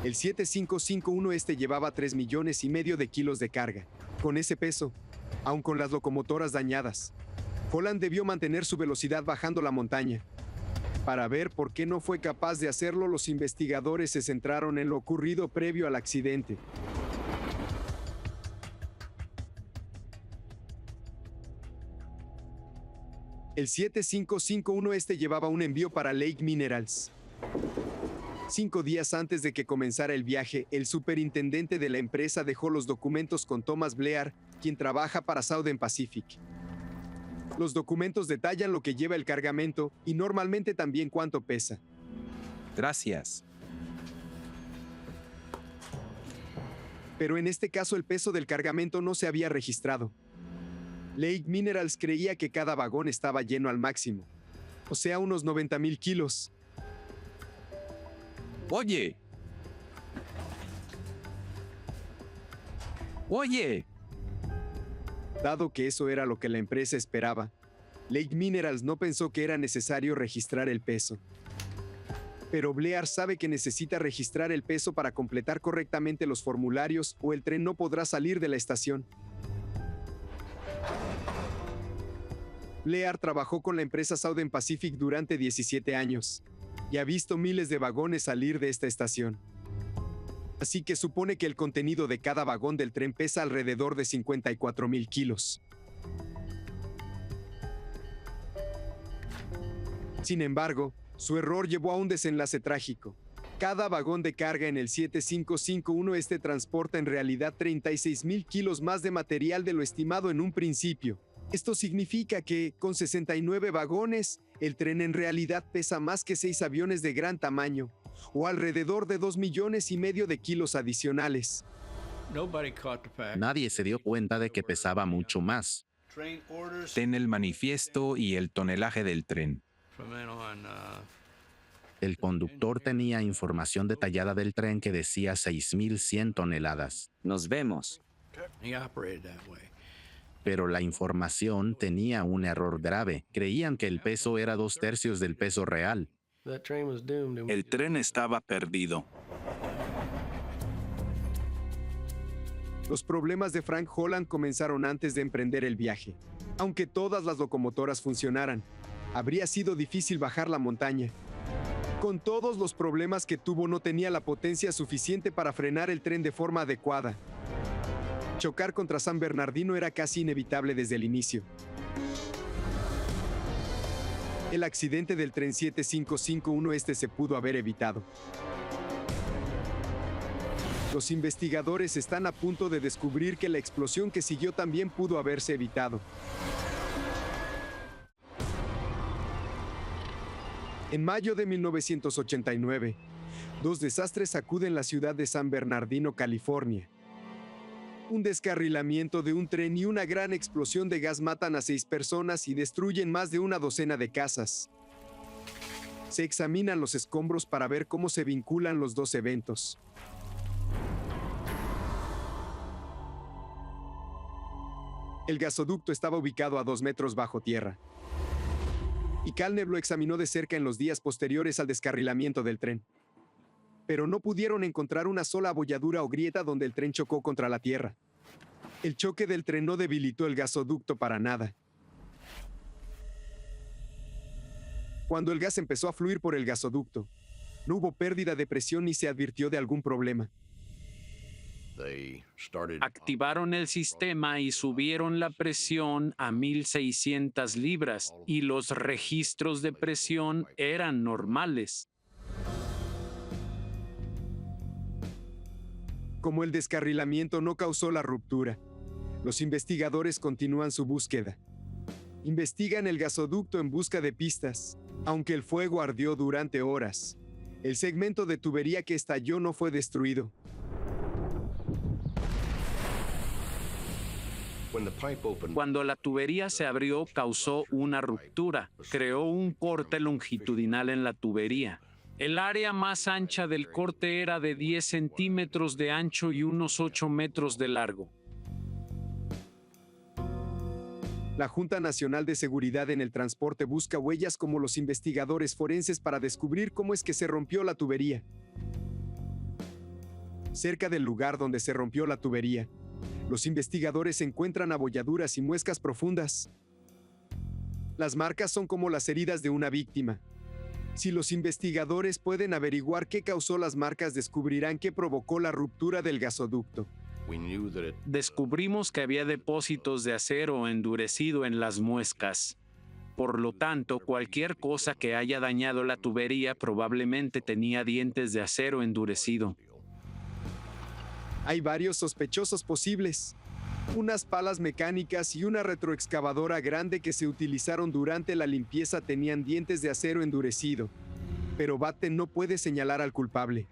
el 7551 llevaba 3,5 millones de kilos de carga. Con ese peso, aun con las locomotoras dañadas, Holland debió mantener su velocidad bajando la montaña. Para ver por qué no fue capaz de hacerlo, los investigadores se centraron en lo ocurrido previo al accidente. El 7551 llevaba un envío para Lake Minerals. 5 días antes de que comenzara el viaje, el superintendente de la empresa dejó los documentos con Thomas Blair, quien trabaja para Southern Pacific. Los documentos detallan lo que lleva el cargamento y normalmente también cuánto pesa. Gracias. Pero en este caso el peso del cargamento no se había registrado. Lake Minerals creía que cada vagón estaba lleno al máximo, o sea, unos 90,000 kilos. ¡Oye! ¡Oye! Dado que eso era lo que la empresa esperaba, Lake Minerals no pensó que era necesario registrar el peso. Pero Blair sabe que necesita registrar el peso para completar correctamente los formularios o el tren no podrá salir de la estación. Blair trabajó con la empresa Southern Pacific durante 17 años y ha visto miles de vagones salir de esta estación. Así que supone que el contenido de cada vagón del tren pesa alrededor de 54,000 kilos. Sin embargo, su error llevó a un desenlace trágico. Cada vagón de carga en el 7551 transporta en realidad 36,000 kilos más de material de lo estimado en un principio. Esto significa que, con 69 vagones, el tren en realidad pesa más que 6 aviones de gran tamaño, o alrededor de 2,5 millones de kilos adicionales. Nadie se dio cuenta de que pesaba mucho más. Ten el manifiesto y el tonelaje del tren. El conductor tenía información detallada del tren que decía 6,100 toneladas. Nos vemos. Pero la información tenía un error grave. Creían que el peso era 2/3 del peso real. El tren estaba perdido. Los problemas de Frank Holland comenzaron antes de emprender el viaje. Aunque todas las locomotoras funcionaran, habría sido difícil bajar la montaña. Con todos los problemas que tuvo, no tenía la potencia suficiente para frenar el tren de forma adecuada. Chocar contra San Bernardino era casi inevitable desde el inicio. El accidente del tren 7551 se pudo haber evitado. Los investigadores están a punto de descubrir que la explosión que siguió también pudo haberse evitado. En mayo de 1989, 2 desastres sacuden la ciudad de San Bernardino, California. Un descarrilamiento de un tren y una gran explosión de gas matan a 6 personas y destruyen más de una docena de casas. Se examinan los escombros para ver cómo se vinculan los dos eventos. El gasoducto estaba ubicado a 2 metros bajo tierra. Y Calneb lo examinó de cerca en los días posteriores al descarrilamiento del tren. Pero no pudieron encontrar una sola abolladura o grieta donde el tren chocó contra la tierra. El choque del tren no debilitó el gasoducto para nada. Cuando el gas empezó a fluir por el gasoducto, no hubo pérdida de presión ni se advirtió de algún problema. Activaron el sistema y subieron la presión a 1,600 libras y los registros de presión eran normales. Como el descarrilamiento no causó la ruptura, Los investigadores continúan su búsqueda. Investigan el gasoducto en busca de pistas. Aunque el fuego ardió durante horas, el segmento de tubería que estalló no fue destruido. Cuando la tubería se abrió, causó una ruptura, creó un corte longitudinal en la tubería. El área más ancha del corte era de 10 centímetros de ancho y unos 8 metros de largo. La Junta Nacional de Seguridad en el Transporte busca huellas como los investigadores forenses para descubrir cómo es que se rompió la tubería. Cerca del lugar donde se rompió la tubería, los investigadores encuentran abolladuras y muescas profundas. Las marcas son como las heridas de una víctima. Si los investigadores pueden averiguar qué causó las marcas, descubrirán qué provocó la ruptura del gasoducto. Descubrimos que había depósitos de acero endurecido en las muescas. Por lo tanto, cualquier cosa que haya dañado la tubería probablemente tenía dientes de acero endurecido. Hay varios sospechosos posibles. Unas palas mecánicas y una retroexcavadora grande que se utilizaron durante la limpieza tenían dientes de acero endurecido. Pero Batten no puede señalar al culpable.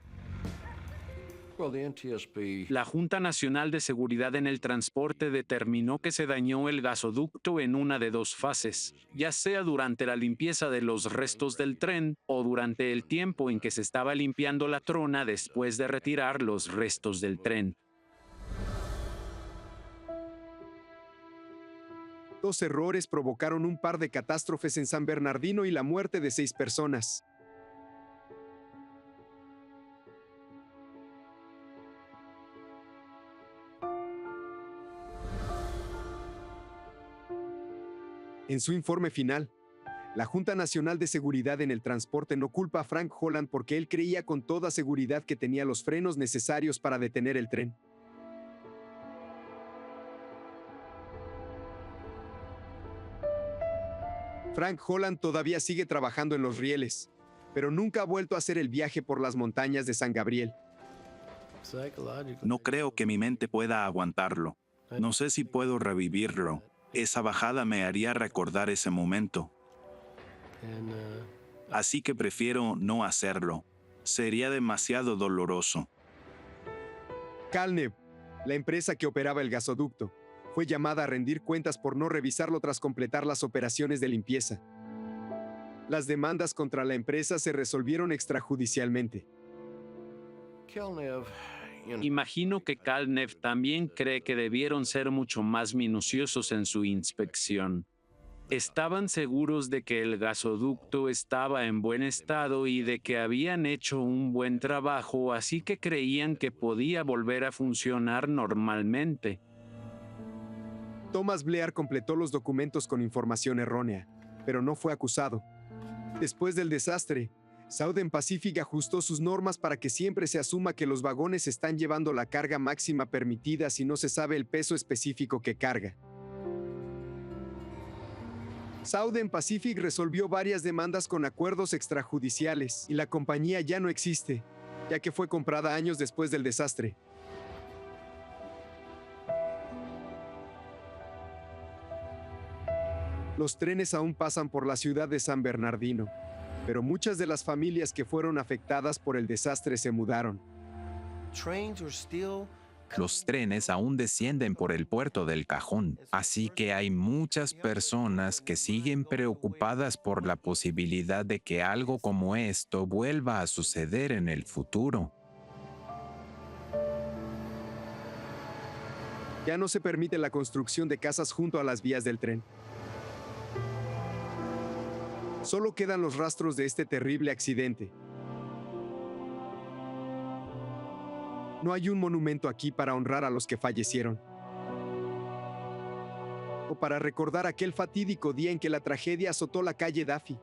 La Junta Nacional de Seguridad en el Transporte determinó que se dañó el gasoducto en una de dos fases, ya sea durante la limpieza de los restos del tren o durante el tiempo en que se estaba limpiando la trona después de retirar los restos del tren. Dos errores provocaron un par de catástrofes en San Bernardino y la muerte de 6 personas. En su informe final, la Junta Nacional de Seguridad en el Transporte no culpa a Frank Holland porque él creía con toda seguridad que tenía los frenos necesarios para detener el tren. Frank Holland todavía sigue trabajando en los rieles, pero nunca ha vuelto a hacer el viaje por las montañas de San Gabriel. No creo que mi mente pueda aguantarlo. No sé si puedo revivirlo. Esa bajada me haría recordar ese momento. Así que prefiero no hacerlo. Sería demasiado doloroso. Calnev, la empresa que operaba el gasoducto, fue llamada a rendir cuentas por no revisarlo tras completar las operaciones de limpieza. Las demandas contra la empresa se resolvieron extrajudicialmente. Imagino que Calnev también cree que debieron ser mucho más minuciosos en su inspección. Estaban seguros de que el gasoducto estaba en buen estado y de que habían hecho un buen trabajo, así que creían que podía volver a funcionar normalmente. Thomas Blair completó los documentos con información errónea, pero no fue acusado. Después del desastre, Southern Pacific ajustó sus normas para que siempre se asuma que los vagones están llevando la carga máxima permitida si no se sabe el peso específico que carga. Southern Pacific resolvió varias demandas con acuerdos extrajudiciales y la compañía ya no existe, ya que fue comprada años después del desastre. Los trenes aún pasan por la ciudad de San Bernardino, pero muchas de las familias que fueron afectadas por el desastre se mudaron. Los trenes aún descienden por el puerto del Cajón, así que hay muchas personas que siguen preocupadas por la posibilidad de que algo como esto vuelva a suceder en el futuro. Ya no se permite la construcción de casas junto a las vías del tren. Solo quedan los rastros de este terrible accidente. No hay un monumento aquí para honrar a los que fallecieron, o para recordar aquel fatídico día en que la tragedia azotó la calle Daffy.